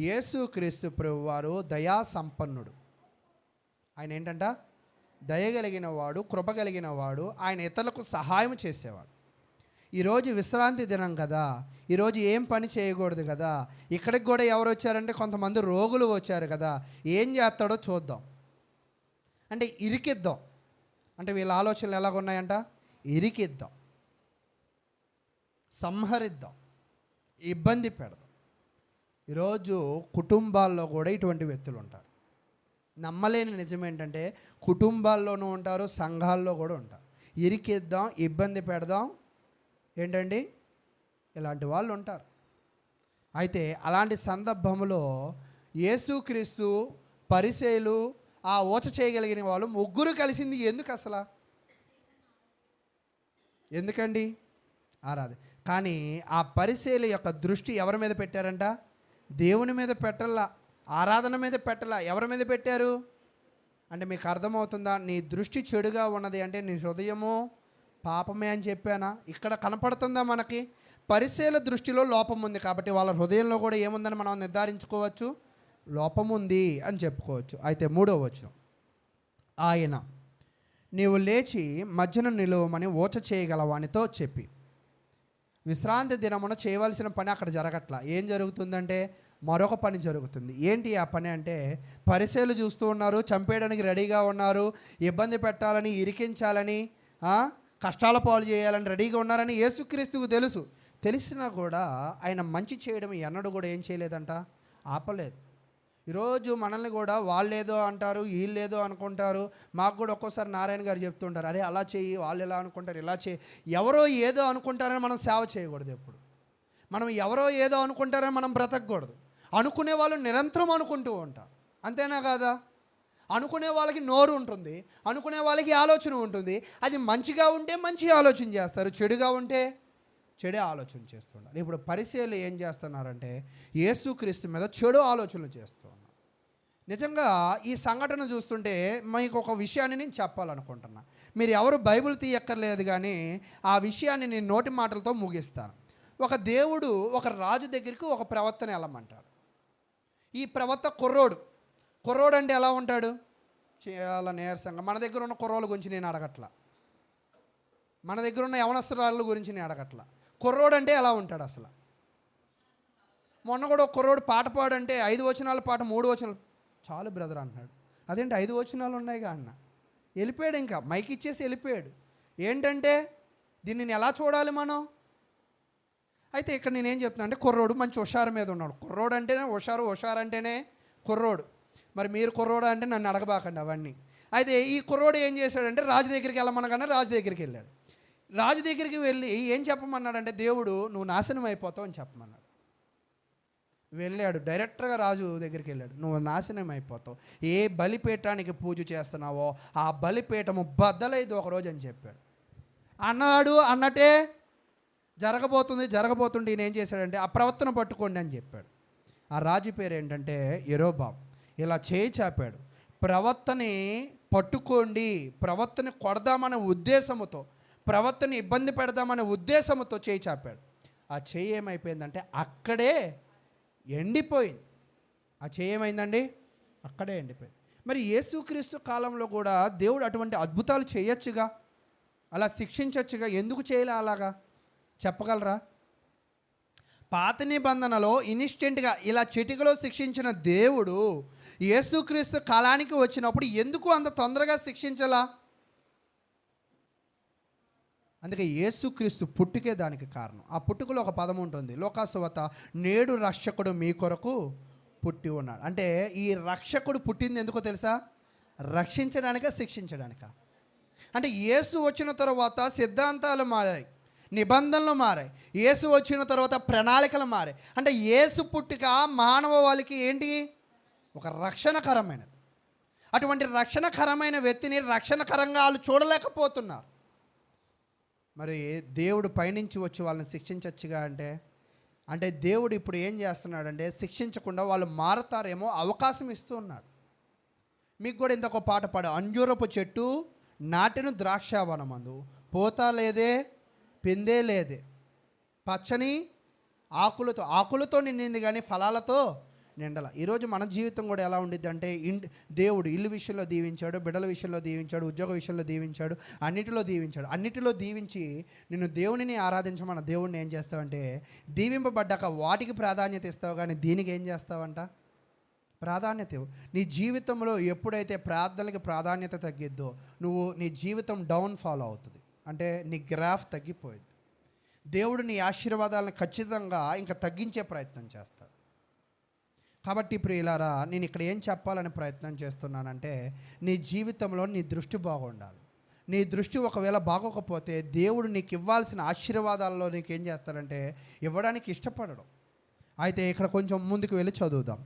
యేసుక్రీస్తు ప్రభువారు దయా సంపన్నుడు. ఆయన ఏంటంట? దయగలిగిన వాడు, కృప కలిగిన వాడు. ఆయన ఇతరులకు సహాయం చేసేవాడు. ఈరోజు విశ్రాంతి దినం కదా, ఈరోజు ఏం పని చేయకూడదు కదా, ఇక్కడికి కూడా ఎవరు వచ్చారంటే కొంతమంది రోగులు వచ్చారు కదా, ఏం చేస్తాడో చూద్దాం అంటే ఇరికిద్దాం. అంటే వీళ్ళ ఆలోచనలు ఎలాగున్నాయంట? ఇరికిద్దాం, సంహరిద్దాం, ఇబ్బంది పెడదాం. ఈరోజు కుటుంబాల్లో కూడా ఇటువంటి వ్యక్తులు ఉంటారు. నమ్మలేని నిజం ఏంటంటే కుటుంబాల్లోనూ ఉంటారు, సంఘాల్లో కూడా ఉంటారు. ఇరికిద్దాం, ఇబ్బంది పెడదాం, ఏంటండి ఇలాంటి వాళ్ళు ఉంటారు. అయితే అలాంటి సందర్భంలో యేసుక్రీస్తు, పరిసయ్యులు, ఆ ఓచ చేయగలిగిన వాళ్ళు ముగ్గురు కలిసింది ఎందుకు అసలు? ఎందుకండి? కానీ ఆ పరిసయ్యుల యొక్క దృష్టి ఎవరి మీద పెట్టారంట? దేవుని మీద పెట్టలా, ఆరాధన మీద పెట్టలా. ఎవరి మీద పెట్టారు? అంటే మీకు అర్థమవుతుందా? నీ దృష్టి చెడుగా ఉన్నది అంటే నీ హృదయము పాపమే అని చెప్పానా? ఇక్కడ కనపడుతుందా మనకి? పరిసయ్యుల దృష్టిలో లోపం ఉంది కాబట్టి వాళ్ళ హృదయంలో కూడా ఏముందని మనం నిర్ధారించుకోవచ్చు, లోపం ఉంది అని చెప్పుకోవచ్చు. అయితే 3వ వచనం, ఆయన నీవు లేచి మధ్యన నిలువమని ఓచ చేయగలవానితో చెప్పి. విశ్రాంతి దినమున చేయవలసిన పని అక్కడ జరగట్లా. ఏం జరుగుతుందంటే మరొక పని జరుగుతుంది. ఏంటి ఆ పని అంటే, పరిసయ్యులు చూస్తూ ఉన్నారు, చంపేయడానికి రెడీగా ఉన్నారు, ఇబ్బంది పెట్టాలని, ఇరికించాలని, కష్టాల పాలు చేయాలని రెడీగా ఉన్నారని యేసుక్రీస్తుకు తెలుసు. తెలిసినా కూడా ఆయన మంచి చేయడం ఎన్నడూ కూడా ఏం చేయలేదంట, ఆపలేదు. ఈరోజు మనల్ని కూడా వాళ్ళేదో అంటారు, వీళ్ళేదో అనుకుంటారు. మాకు కూడా ఒక్కోసారి నారాయణ గారు చెప్తుంటారు, అరే అలా చేయి, వాళ్ళు ఎలా అనుకుంటారు, ఇలా చేయి. ఎవరో ఏదో అనుకుంటారని మనం సేవ చేయకూడదు. ఎప్పుడు మనం ఎవరో ఏదో అనుకుంటారని మనం బ్రతకూడదు. అనుకునే వాళ్ళు నిరంతరం అనుకుంటూ ఉంటారు, అంతేనా కాదా? అనుకునే వాళ్ళకి నోరు ఉంటుంది, అనుకునే వాళ్ళకి ఆలోచన ఉంటుంది. అది మంచిగా ఉంటే మంచి ఆలోచన చేస్తారు, చెడుగా ఉంటే చెడే ఆలోచన చేస్తున్నారు. ఇప్పుడు పరిసయ్యులు ఏం చేస్తున్నారంటే యేసుక్రీస్తు మీద చెడు ఆలోచనలు చేస్తున్నారు. నిజంగా ఈ సంఘటన చూస్తుంటే మీకు ఒక విషయాన్ని నేను చెప్పాలనుకుంటున్నా. మీరు ఎవరు బైబిల్ తీయక్కర్లేదు, కానీ ఆ విషయాన్ని నేను నోటి మాటలతో ముగిస్తాను. ఒక దేవుడు ఒక రాజు దగ్గరికి ఒక ప్రవక్తని వెళ్ళమంటాడు. ఈ ప్రవక్త కుర్రోడు అంటే ఎలా ఉంటాడు? చాలా నీరసంగా. మన దగ్గర ఉన్న కుర్రోళ్ళ గురించి నేను అడగట్లా, మన దగ్గర ఉన్న యవనస్తురాళ్ళ గురించి నేను అడగట్లా. కుర్రోడు అంటే ఎలా ఉంటాడు అసలు? మొన్న కూడా ఒక కుర్రోడు పాట పాడంటే 5 వచనాల పాట 3 వచనాలు చాలు బ్రదర్ అంటున్నాడు. అదేంటి 5 వచనాలు ఉన్నాయిగా అన్న. వెళ్ళిపోయాడు, ఇంకా మైక్ ఇచ్చేసి వెళ్ళిపోయాడు. ఏంటంటే దీన్ని ఎలా చూడాలి మనం? అయితే ఇక్కడ నేనేం చెప్తున్నా అంటే, కుర్రోడు మంచి హుషారు మీద ఉన్నాడు. కుర్రోడు అంటేనే హుషారు అంటేనే కుర్రోడు. మరి మీరు కుర్రోడు అంటే నన్ను అడగబాకండి అవన్నీ. అయితే ఈ కుర్రోడు ఏం చేశాడంటే రాజు దగ్గరికి వెళ్ళమనగానే రాజు దగ్గరికి వెళ్ళాడు. రాజు దగ్గరికి వెళ్ళి ఏం చెప్పమన్నాడంటే, దేవుడు నువ్వు నాశనం అయిపోతావు అని చెప్పమన్నాడు. వెళ్ళాడు, డైరెక్ట్గా రాజు దగ్గరికి వెళ్ళాడు. నువ్వు నాశనం అయిపోతావు, ఏ బలిపీఠానికి పూజ చేస్తున్నావో ఆ బలిపీఠము బద్దలైదు ఒకరోజు అని చెప్పాడు. అన్నట్టే జరగబోతుంటే ఈయన ఏం చేశాడంటే, ఆ ప్రవర్తన పట్టుకోండి అని చెప్పాడు. ఆ రాజు పేరు ఏంటంటే యెరోబాము. ఇలా చేయి చాపాడు, ప్రవర్తని పట్టుకోండి, ప్రవర్తని కొడదామనే ఉద్దేశముతో, ప్రవర్తని ఇబ్బంది పెడదామనే ఉద్దేశంతో చేయి చాపాడు. ఆ చేయి ఏమైపోయిందంటే అక్కడే ఎండిపోయింది. ఆ చేయి ఏమైందండి? అక్కడే ఎండిపోయింది. మరి యేసుక్రీస్తు కాలంలో కూడా దేవుడు అటువంటి అద్భుతాలు చేయొచ్చుగా, అలా శిక్షించచ్చుగా, ఎందుకు చేయలే అలాగా చెప్పగలరా? పాత నిబంధనలో ఇన్స్టెంట్గా ఇలా చిటికలో శిక్షించిన దేవుడు యేసుక్రీస్తు కాలానికి వచ్చినప్పుడు ఎందుకు అంత తొందరగా శిక్షించలా? అందుకే యేసుక్రీస్తు పుట్టుకే దానికి కారణం. ఆ పుట్టుకలో ఒక పదం ఉంటుంది, లోకాసువార్త, నేడు రక్షకుడు మీ కొరకు పుట్టి ఉన్నాడు. అంటే ఈ రక్షకుడు పుట్టింది ఎందుకో తెలుసా? రక్షించడానికా, శిక్షించడానికా? అంటే యేసు వచ్చిన తర్వాత సిద్ధాంతాలు మారాయి, నిబంధనలు మారాయి. యేసు వచ్చిన తర్వాత ప్రణాళికలు మారాయి. అంటే యేసు పుట్టుక మానవ వాళ్ళకి ఏంటి? ఒక రక్షణకరమైనది. అటువంటి రక్షణకరమైన వ్యక్తిని రక్షణకరంగా వాళ్ళు చూడలేకపోతున్నారు. మరి దేవుడు పైనుంచి వచ్చి వాళ్ళని శిక్షించచ్చుగా అంటే దేవుడు ఇప్పుడు ఏం చేస్తున్నాడంటే, శిక్షించకుండా వాళ్ళు మారతారేమో అవకాశం ఇస్తూ ఉన్నాడు. మీకు కూడా ఇంతకు పాట పాడు, అంజూరపు చెట్టు నాటిన ద్రాక్షావనమందు పోతా లేదే, పిందే లేదే, పచ్చని ఆకులతో నిండింది కానీ ఫలాలతో నిండల. ఈరోజు మన జీవితం కూడా ఎలా ఉండిద్ది అంటే, దేవుడు ఇల్లు విషయంలో దీవించాడు, బిడ్డల విషయంలో దీవించాడు, ఉద్యోగ విషయంలో దీవించాడు, అన్నిటిలో దీవించి నిన్ను దేవునిని ఆరాధించమన్న దేవుడిని ఏం చేస్తావంటే, దీవింపబడ్డాక వాటికి ప్రాధాన్యత ఇస్తావు, కానీ దీనికి ఏం చేస్తావంట? ప్రాధాన్యత ఇవ్వు. నీ జీవితంలో ఎప్పుడైతే ప్రార్థనలకి ప్రాధాన్యత తగ్గిద్దో నీ జీవితం డౌన్ ఫాలో అవుతుంది. అంటే నీ గ్రాఫ్ తగ్గిపోయింది. దేవుడు నీ ఆశీర్వాదాలను ఖచ్చితంగా ఇంకా తగ్గించే ప్రయత్నం చేస్తాడు. కాబట్టి ప్రియులారా, నేను ఇక్కడ ఏం చెప్పాలని ప్రయత్నం చేస్తున్నానంటే, నీ జీవితంలో నీ దృష్టి బాగుండాలి. నీ దృష్టి ఒకవేళ బాగోకపోతే దేవుడు నీకు ఇవ్వాల్సిన ఆశీర్వాదాల్లో నీకు ఏం చేస్తాడంటే ఇవ్వడానికి ఇష్టపడడం. అయితే ఇక్కడ కొంచెం ముందుకు వెళ్ళి చదువుదాం.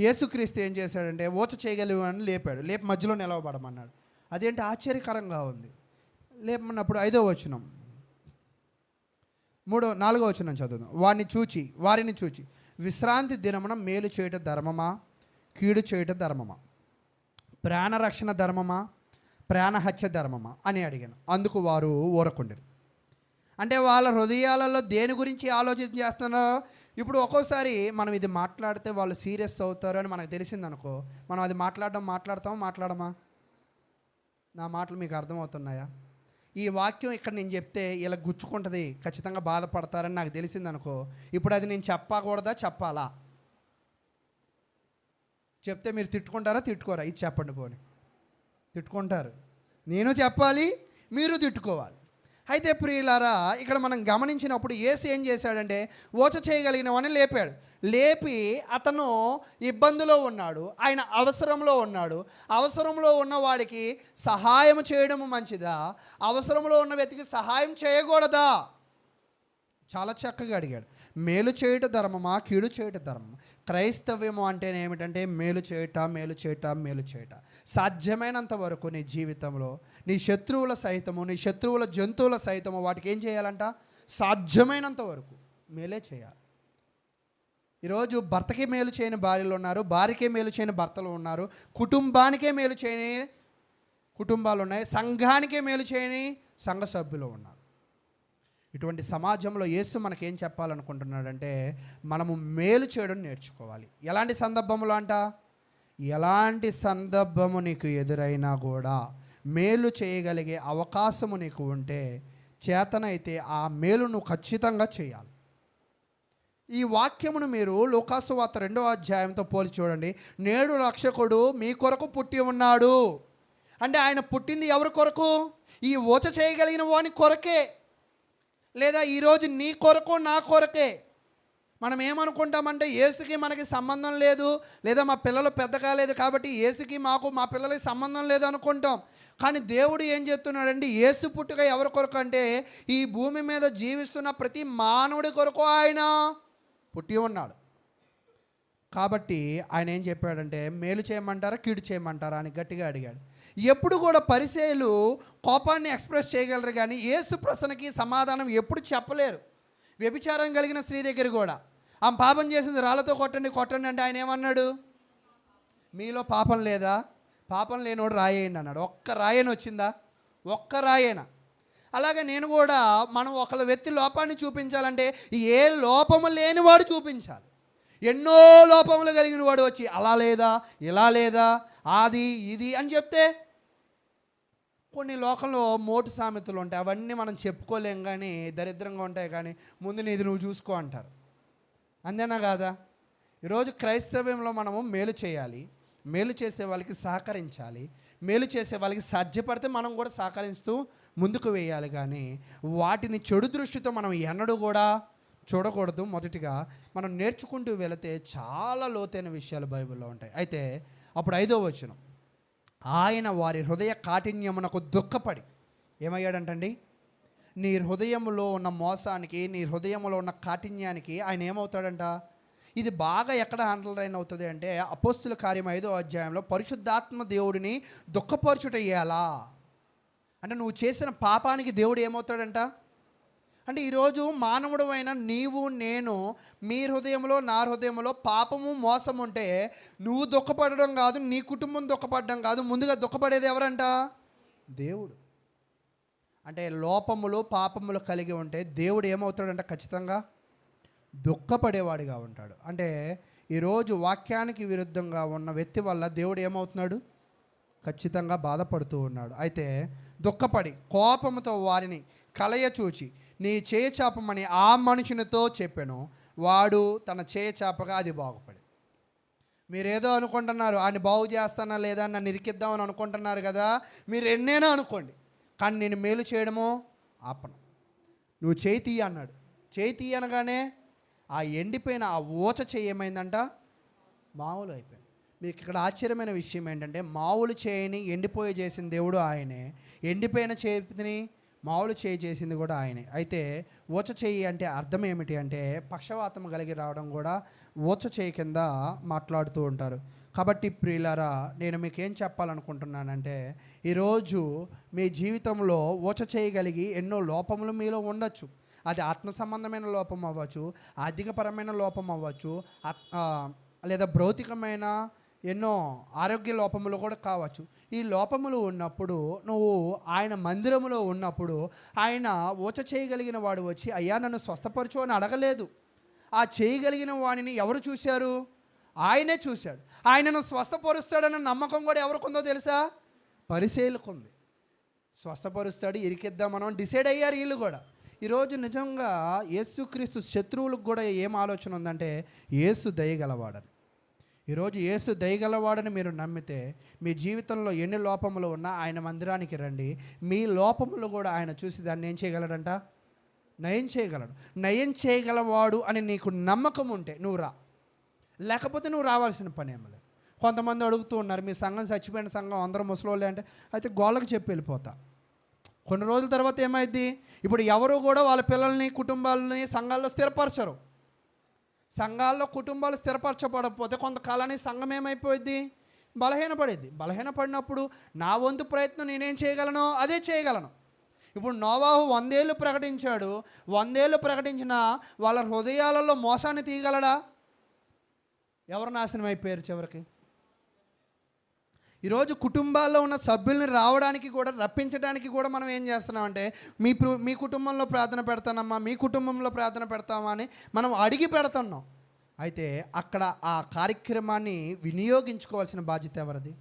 యేసుక్రీస్తు ఏం చేశాడంటే, ఓచ చేయగలిగాని లేపాడు, లేపి మధ్యలో నిలవబడమన్నాడు. అదేంటి ఆశ్చర్యకరంగా ఉంది. లేపమన్నప్పుడు 5వ వచనం, నాలుగో వచనం చదువుదాం. వారిని చూచి విశ్రాంతి దినమున మేలు చేయట ధర్మమా, కీడు చేయట ధర్మమా, ప్రాణరక్షణ ధర్మమా, ప్రాణహత్య ధర్మమా అని అడిగాను. అందుకు వారు ఊరకుండిరి. అంటే వాళ్ళ హృదయాలలో దేని గురించి ఆలోచన చేస్తున్నారో. ఇప్పుడు ఒక్కోసారి మనం ఇది మాట్లాడితే వాళ్ళు సీరియస్ అవుతారు అని మనకు తెలిసిందనుకో, మనం అది మాట్లాడమా? నా మాటలు మీకు అర్థమవుతున్నాయా? ఈ వాక్యం ఇక్కడ నేను చెప్తే ఇలా గుచ్చుకుంటుంది, ఖచ్చితంగా బాధపడతారని నాకు తెలిసిందనుకో, ఇప్పుడు అది నేను చెప్పకూడదా, చెప్పాలా? చెప్తే మీరు తిట్టుకుంటారా, తిట్టుకోరా? ఇది చెప్పండి. పోనీ తిట్టుకుంటారు, నేను చెప్పాలి, మీరు తిట్టుకోవాలి. అయితే ప్రియులారా, ఇక్కడ మనం గమనించినప్పుడు యేసు ఏం చేశాడంటే ఓచ చేయగలిగిన వాడిని లేపాడు. లేపి అతను ఇబ్బందిలో ఉన్నాడు, ఆయన అవసరంలో ఉన్నాడు. అవసరంలో ఉన్నవాడికి సహాయం చేయడం మంచిదా, అవసరంలో ఉన్న వ్యక్తికి సహాయం చేయకూడదా? చాలా చక్కగా అడిగాడు. మేలు చేయట ధర్మమా, కీడు చేయట ధర్మమా? క్రైస్తవ్యము అంటేనే ఏమిటంటే మేలు చేయట. సాధ్యమైనంత వరకు నీ జీవితంలో నీ శత్రువుల సైతము, నీ శత్రువుల జంతువుల సైతము వాటికి ఏం చేయాలంట? సాధ్యమైనంత వరకు మేలే చేయాలి. ఈరోజు భర్తకి మేలు చేయని భార్యలు ఉన్నారు, భార్యకే మేలు చేయని భర్తలు ఉన్నారు, కుటుంబానికే మేలు చేయని కుటుంబాలు ఉన్నాయి, సంఘానికే మేలు చేయని సంఘ సభ్యులు ఉన్నారు. ఇటువంటి సమాజంలో యేసు మనకేం చెప్పాలనుకుంటున్నాడంటే మనము మేలు చేయడం నేర్చుకోవాలి. ఎలాంటి సందర్భంలో అంట? ఎలాంటి సందర్భము నీకు ఎదురైనా కూడా మేలు చేయగలిగే అవకాశము నీకు ఉంటే, చేతనైతే ఆ మేలు నువ్వు ఖచ్చితంగా చేయాలి. ఈ వాక్యమును మీరు లూకాసు వార్త 2వ అధ్యాయంతో పోల్చి చూడండి. నేడు రక్షకుడు మీ కొరకు పుట్టి ఉన్నాడు అంటే ఆయన పుట్టింది ఎవరి కొరకు? ఈ ఓచ చేయగలిగిన వాని కొరకే, లేదా ఈరోజు నీ కొరకు, నా కొరకే. మనం ఏమనుకుంటామంటే యేసుకి మనకి సంబంధం లేదు, లేదా మా పిల్లలు పెద్ద కాలేదు కాబట్టి యేసుకి మా పిల్లలకి సంబంధం లేదు అనుకుంటాం. కానీ దేవుడు ఏం చెప్తున్నాడండి? యేసు పుట్టుక ఎవరి కొరకు అంటే ఈ భూమి మీద జీవిస్తున్న ప్రతి మానవుడి కొరకు ఆయన పుట్టి ఉన్నాడు. కాబట్టి ఆయన ఏం చెప్పాడంటే మేలు చేయమంటారా, కీడు చేయమంటారా అని గట్టిగా అడిగాడు. ఎప్పుడు కూడా పరిసయ్యులు కోపాన్ని ఎక్స్ప్రెస్ చేయగలరు, కానీ యేసు ప్రశ్నకి సమాధానం ఎప్పుడు చెప్పలేరు. వ్యభిచారం కలిగిన స్త్రీ దగ్గర కూడా ఆమె పాపం చేసింది, రాళ్ళతో కొట్టండి అంటే ఆయన ఏమన్నాడు? మీలో పాపం లేదా? పాపం లేనివాడు రాయేయండి అన్నాడు. ఒక్క రాయని వచ్చిందా? ఒక్క రాయేనా? అలాగే నేను కూడా మనం ఒకళ్ళ వ్యక్తి లోపాన్ని చూపించాలంటే ఏ లోపము లేనివాడు చూపించాలి. ఎన్నో లోపములు కలిగిన వాడు వచ్చి అలా లేదా, ఇలా లేదా, అది ఇది అని చెప్తే కొన్ని లోకంలో మోటు సామెతలు ఉంటాయి, అవన్నీ మనం చెప్పుకోలేం, కానీ దరిద్రంగా ఉంటాయి. కానీ ముందు నీది నువ్వు చూసుకో అంటారు. అంతేనా కాదా? ఈరోజు క్రైస్తవ్యంలో మనము మేలు చేయాలి, మేలు చేసే వాళ్ళకి సహకరించాలి, మేలు చేసే వాళ్ళకి సాధ్యపడితే మనం కూడా సహకరిస్తూ ముందుకు వేయాలి. కానీ వాటిని చెడు దృష్టితో మనం ఎన్నడూ కూడా చూడకూడదు. మొదటిగా మనం నేర్చుకుంటూ వెళితే చాలా లోతైన విషయాలు బైబిల్లో ఉంటాయి. అయితే అప్పుడు 5వ వచనం, ఆయన వారి హృదయ కాఠిన్యమునకు దుఃఖపడి ఏమయ్యాడంటండి? నీ హృదయంలో ఉన్న మోసానికి, నీ హృదయంలో ఉన్న కాఠిన్యానికి ఆయన ఏమవుతాడంట? ఇది బాగా ఎక్కడ అండర్లైన్ అవుతుంది అంటే అపోస్తుల కార్యం 5వ అధ్యాయంలో పరిశుద్ధాత్మ దేవుడిని దుఃఖపరచుట ఎలా అంటే నువ్వు చేసిన పాపానికి దేవుడు ఏమవుతాడంట అంటే ఈరోజు మానవుడు అయిన నీవు నేను మీ హృదయంలో నా హృదయంలో పాపము మోసం ఉంటే నువ్వు దుఃఖపడడం కాదు, నీ కుటుంబం దుఃఖపడడం కాదు, ముందుగా దుఃఖపడేది ఎవరంట? దేవుడు. అంటే లోపములు పాపములు కలిగి ఉంటే దేవుడు ఏమవుతాడంట? ఖచ్చితంగా దుఃఖపడేవాడిగా ఉంటాడు. అంటే ఈరోజు వాక్యానికి విరుద్ధంగా ఉన్న వ్యక్తి వల్ల దేవుడు ఏమవుతున్నాడు? ఖచ్చితంగా బాధపడుతూ ఉన్నాడు. అయితే దుఃఖపడి కోపముతో వారిని కలయ చూచి నీ చేయి చాపమని ఆ మనుషునితో చెప్పాను, వాడు తన చేయి చాపగా అది బాగుపడి. మీరేదో అనుకుంటున్నారు, ఆయన బాగు చేస్తానా లేదా నన్ను ఇరికిద్దామని అనుకుంటున్నారు కదా, మీరు ఎన్నైనా అనుకోండి, కానీ నేను మేలు చేయడమో ఆపను. నువ్వు చేయి తీయ అన్నాడు. చేయి తీయ అనగానే ఆ ఎండిపోయిన ఆ ఊచ చేయి ఏమైందంట? మామూలు అయిపోయింది. మీకు ఇక్కడ ఆశ్చర్యమైన విషయం ఏంటంటే మామూలు చేయని ఎండిపోయి చేసిన దేవుడు ఆయనే, ఎండిపోయిన చేతిని మామూలు చేయి చేసింది కూడా ఆయనే. అయితే ఊచ చేయి అంటే అర్థం ఏమిటి అంటే పక్షవాతం కలిగి రావడం కూడా ఊచ చేయి కింద మాట్లాడుతూ ఉంటారు. కాబట్టి ప్రియులారా, నేను మీకేం చెప్పాలనుకుంటున్నానంటే ఈరోజు మీ జీవితంలో ఊచ చేయగలిగి ఎన్నో లోపములు మీలో ఉండొచ్చు. అది ఆత్మ సంబంధమైన లోపం అవ్వచ్చు, ఆర్థికపరమైన లోపం అవ్వచ్చు, లేదా భౌతికమైన ఎన్నో ఆరోగ్య లోపములు కూడా కావచ్చు. ఈ లోపములు ఉన్నప్పుడు నువ్వు ఆయన మందిరములో ఉన్నప్పుడు ఆయన ఊచ చేయగలిగిన వాడు వచ్చి అయ్యా నన్ను స్వస్థపరచు అని అడగలేదు. ఆ చేయగలిగిన వాడిని ఎవరు చూశారు? ఆయనే చూశాడు. ఆయనను స్వస్థపరుస్తాడన్న నమ్మకం కూడా ఎవరికుందో తెలుసా? పరిసేలుకుంది. స్వస్థపరుస్తాడు, ఇరికిద్దామని డిసైడ్ అయ్యారు వీళ్ళు కూడా. ఈరోజు నిజంగా యేసుక్రీస్తు శత్రువులకు కూడా ఏం ఆలోచన ఉందంటే యేసు దయగలవాడని. ఈరోజు యేసు దయగలవాడని మీరు నమ్మితే మీ జీవితంలో ఎన్ని లోపములు ఉన్నా ఆయన మందిరానికి రండి. మీ లోపములు కూడా ఆయన చూసి దాన్ని ఏం చేయగలడంట? నయం చేయగలడు. నయం చేయగలవాడు అని నీకు నమ్మకం ఉంటే నువ్వు రా, లేకపోతే నువ్వు రావాల్సిన పని ఏమో లేదు. కొంతమంది అడుగుతూ ఉన్నారు, మీ సంఘం చచ్చిపోయిన సంఘం అందరూ ముసలోళ్ళే అంటే, అయితే గోళ్ళకి చెప్పి వెళ్ళిపోతా. కొన్ని రోజుల తర్వాత ఏమైంది? ఇప్పుడు ఎవరు కూడా వాళ్ళ పిల్లల్ని కుటుంబాలని సంఘాల్లో స్థిరపరచరు. సంఘాల్లో కుటుంబాలు స్థిరపరచబడకపోతే కొంతకాలానికి సంఘం ఏమైపోయింది? బలహీనపడేది. బలహీనపడినప్పుడు నా వంతు ప్రయత్నం నేనేం చేయగలను? అదే చేయగలను. ఇప్పుడు నోవాహు 100 ఏళ్ళు ప్రకటించాడు. 100 ఏళ్ళు ప్రకటించిన వాళ్ళ హృదయాలలో మోసాన్ని తీయగలడా? ఎవరు నాశనం అయిపోయారు చివరికి? ఈరోజు కుటుంబాల్లో ఉన్న సభ్యుల్ని రావడానికి కూడా, రప్పించడానికి కూడా మనం ఏం చేస్తున్నామంటే మీ కుటుంబంలో ప్రార్థన పెడతానమ్మా, మీ కుటుంబంలో ప్రార్థన పెడతామా అని మనం అడిగి పెడుతున్నాం. అయితే అక్కడ ఆ కార్యక్రమాన్ని వినియోగించుకోవాల్సిన బాధ్యత ఎవరిది?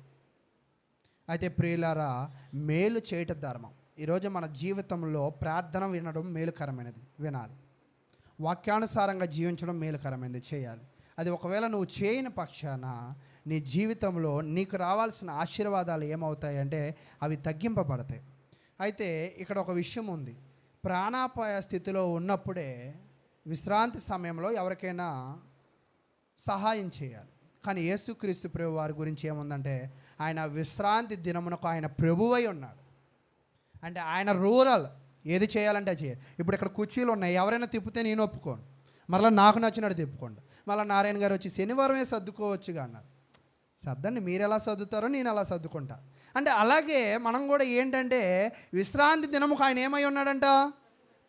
అయితే ప్రియులారా, మేలు చేయటం ధర్మం. ఈరోజు మన జీవితంలో ప్రార్థన వినడం మేలుకరమైనది, వినాలి. వాక్యానుసారంగా జీవించడం మేలుకరమైనది, చేయాలి. అది ఒకవేళ నువ్వు చేయని పక్షాన నీ జీవితంలో నీకు రావాల్సిన ఆశీర్వాదాలు ఏమవుతాయంటే అవి తగ్గింపబడతాయి. అయితే ఇక్కడ ఒక విషయం ఉంది. ప్రాణాపాయ స్థితిలో ఉన్నప్పుడే విశ్రాంతి సమయంలో ఎవరికైనా సహాయం చేయాలి. కానీ యేసుక్రీస్తు ప్రభు వారి గురించి ఏముందంటే ఆయన విశ్రాంతి దినమునకు ఆయన ప్రభువై ఉన్నాడు. అంటే ఆయన రూరల్, ఏది చేయాలంటే చేయాలి. ఇప్పుడు ఇక్కడ కుర్చీలు ఉన్నాయి, ఎవరైనా తిప్పితే నేను ఒప్పుకోను, మరలా నాకు నచ్చినట్టు తిప్పుకోండి. మళ్ళీ నారాయణ గారు వచ్చి శనివారమే సర్దుకోవచ్చుగా అన్నారు. సర్దండి, మీరు ఎలా సర్దుతారో నేను అలా సర్దుకుంటా. అంటే అలాగే మనం కూడా ఏంటంటే విశ్రాంతి దినముకు ఆయన ఏమై ఉన్నాడంట?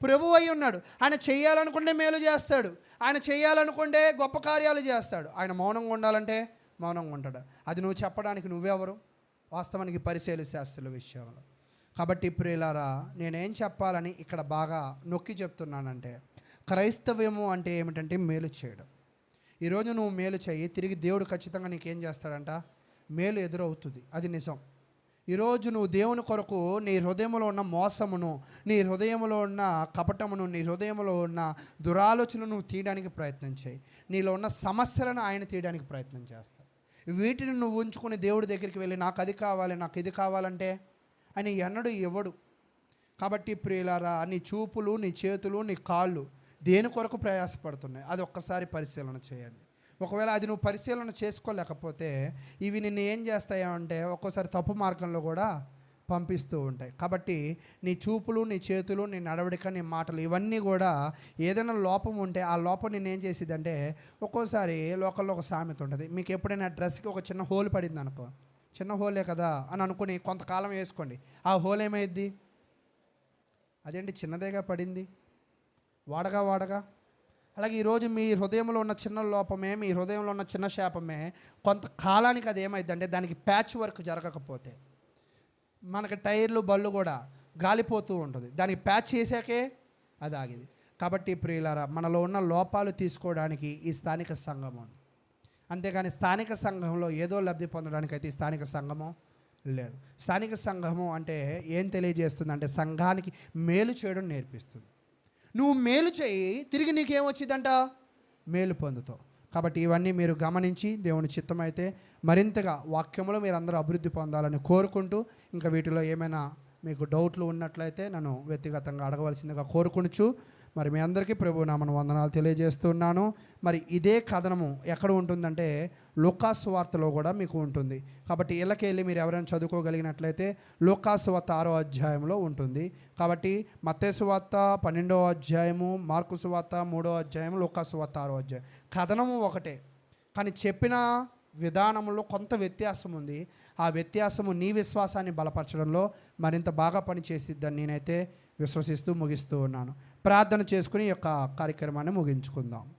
ప్రభువు అయి ఉన్నాడు. ఆయన చేయాలనుకుంటే మేలు చేస్తాడు, ఆయన చేయాలనుకుంటే గొప్ప కార్యాలు చేస్తాడు. ఆయన మౌనంగా ఉండాలంటే మౌనంగా ఉంటాడు. అది నువ్వు చెప్పడానికి నువ్వెవరు? వాస్తవానికి పరిశీలి శాస్త్రుల విషయంలో. కాబట్టి ప్రియులారా, నేనేం చెప్పాలని ఇక్కడ బాగా నొక్కి చెప్తున్నానంటే క్రైస్తవ్యము అంటే ఏమిటంటే మేలు చేయడం. ఈరోజు నువ్వు మేలు చేయి, తిరిగి దేవుడు ఖచ్చితంగా నీకేం చేస్తాడంట? మేలు ఎదురవుతుంది, అది నిజం. ఈరోజు నువ్వు దేవుని కొరకు నీ హృదయంలో ఉన్న మోసమును, నీ హృదయంలో ఉన్న కపటమును, నీ హృదయంలో ఉన్న దురాలోచనను నువ్వు తీయడానికి ప్రయత్నం చేయి. నీలో ఉన్న సమస్యలను ఆయన తీయడానికి ప్రయత్నం చేస్తాడు. వీటిని నువ్వు ఉంచుకొని దేవుడి దగ్గరికి వెళ్ళి నాకు అది కావాలి, నాకు ఇది కావాలంటే ఆయన ఎన్నడూ ఇవ్వడు. కాబట్టి ప్రియులారా, నీ చూపులు, నీ చేతులు, నీ కాళ్ళు దేని కొరకు ప్రయాసపడుతున్నాయి అది ఒక్కసారి పరిశీలన చేయండి. ఒకవేళ అది నువ్వు పరిశీలన చేసుకోలేకపోతే ఇవి నిన్ను ఏం చేస్తాయంటే ఒక్కోసారి తప్పు మార్గంలో కూడా పంపిస్తూ ఉంటాయి. కాబట్టి నీ చూపులు, నీ చేతులు, నీ నడవడిక, నీ మాటలు ఇవన్నీ కూడా ఏదైనా లోపం ఉంటే ఆ లోపం నిన్ను ఏం చేసిద్దంటే, ఒక్కోసారి లోకల్లో ఒక సామెత ఉంటుంది. మీకు ఎప్పుడైనా డ్రెస్కి ఒక చిన్న హోల్ పడింది అనుకో, చిన్న హోలే కదా అని అనుకుని కొంతకాలం వేసుకోండి, ఆ హోల్ ఏమైద్ది? అదేంటి చిన్నదేగా పడింది, వాడగా. అలాగే ఈరోజు మీ హృదయంలో ఉన్న చిన్న లోపమే, మీ హృదయంలో ఉన్న చిన్న శాపమే కొంతకాలానికి అది ఏమైందంటే దానికి ప్యాచ్ వర్క్ జరగకపోతే, మనకి టైర్లు బళ్ళు కూడా గాలిపోతూ ఉంటుంది, దానికి ప్యాచ్ చేశాకే అది ఆగింది. కాబట్టి ప్రియులారా, మనలో ఉన్న లోపాలు తీసుకోవడానికి ఈ స్థానిక సంఘం ఉంది. అంతేగాని స్థానిక సంఘంలో ఏదో లబ్ధి పొందడానికి అయితే ఈ స్థానిక సంఘము లేదు. స్థానిక సంఘము అంటే ఏం తెలియజేస్తుంది అంటే సంఘానికి మేలు చేయడం నేర్పిస్తుంది. నువ్వు మేలు చేయి, తిరిగి నీకేమొచ్చిందంట? మేలు పొందుతావు. కాబట్టి ఇవన్నీ మీరు గమనించి దేవుని చిత్తమైతే మరింతగా వాక్యంలో మీరు అందరూ అభివృద్ధి పొందాలని కోరుకుంటూ, ఇంకా వీటిలో ఏమైనా మీకు డౌట్లు ఉన్నట్లయితే నన్ను వ్యక్తిగతంగా అడగవలసిందిగా కోరుకుంటూ, మరి మీ అందరికీ ప్రభు నామన వందనాలు తెలియజేస్తున్నాను. మరి ఇదే కథనము ఎక్కడ ఉంటుందంటే లూకాసు వార్తలో కూడా మీకు ఉంటుంది. కాబట్టి ఇళ్ళకి వెళ్ళి మీరు ఎవరైనా చదువుకోగలిగినట్లయితే లూకాసు వార్త 6వ అధ్యాయంలో ఉంటుంది. కాబట్టి మత్తయి వార్త 12వ అధ్యాయము, మార్కు వార్త 3వ అధ్యాయం, లూకాసు వార్త 6వ అధ్యాయం. కథనము ఒకటే, కానీ చెప్పిన విధానంలో కొంత వ్యత్యాసం ఉంది. ఆ వ్యత్యాసము నీ విశ్వాసాన్ని బలపరచడంలో మరింత బాగా పనిచేసిద్దని నేనైతే విశ్వసిస్తూ ముగిస్తూ ఉన్నాను. ప్రార్థన చేసుకుని ఈ యొక్క కార్యక్రమాన్ని ముగించుకుందాం.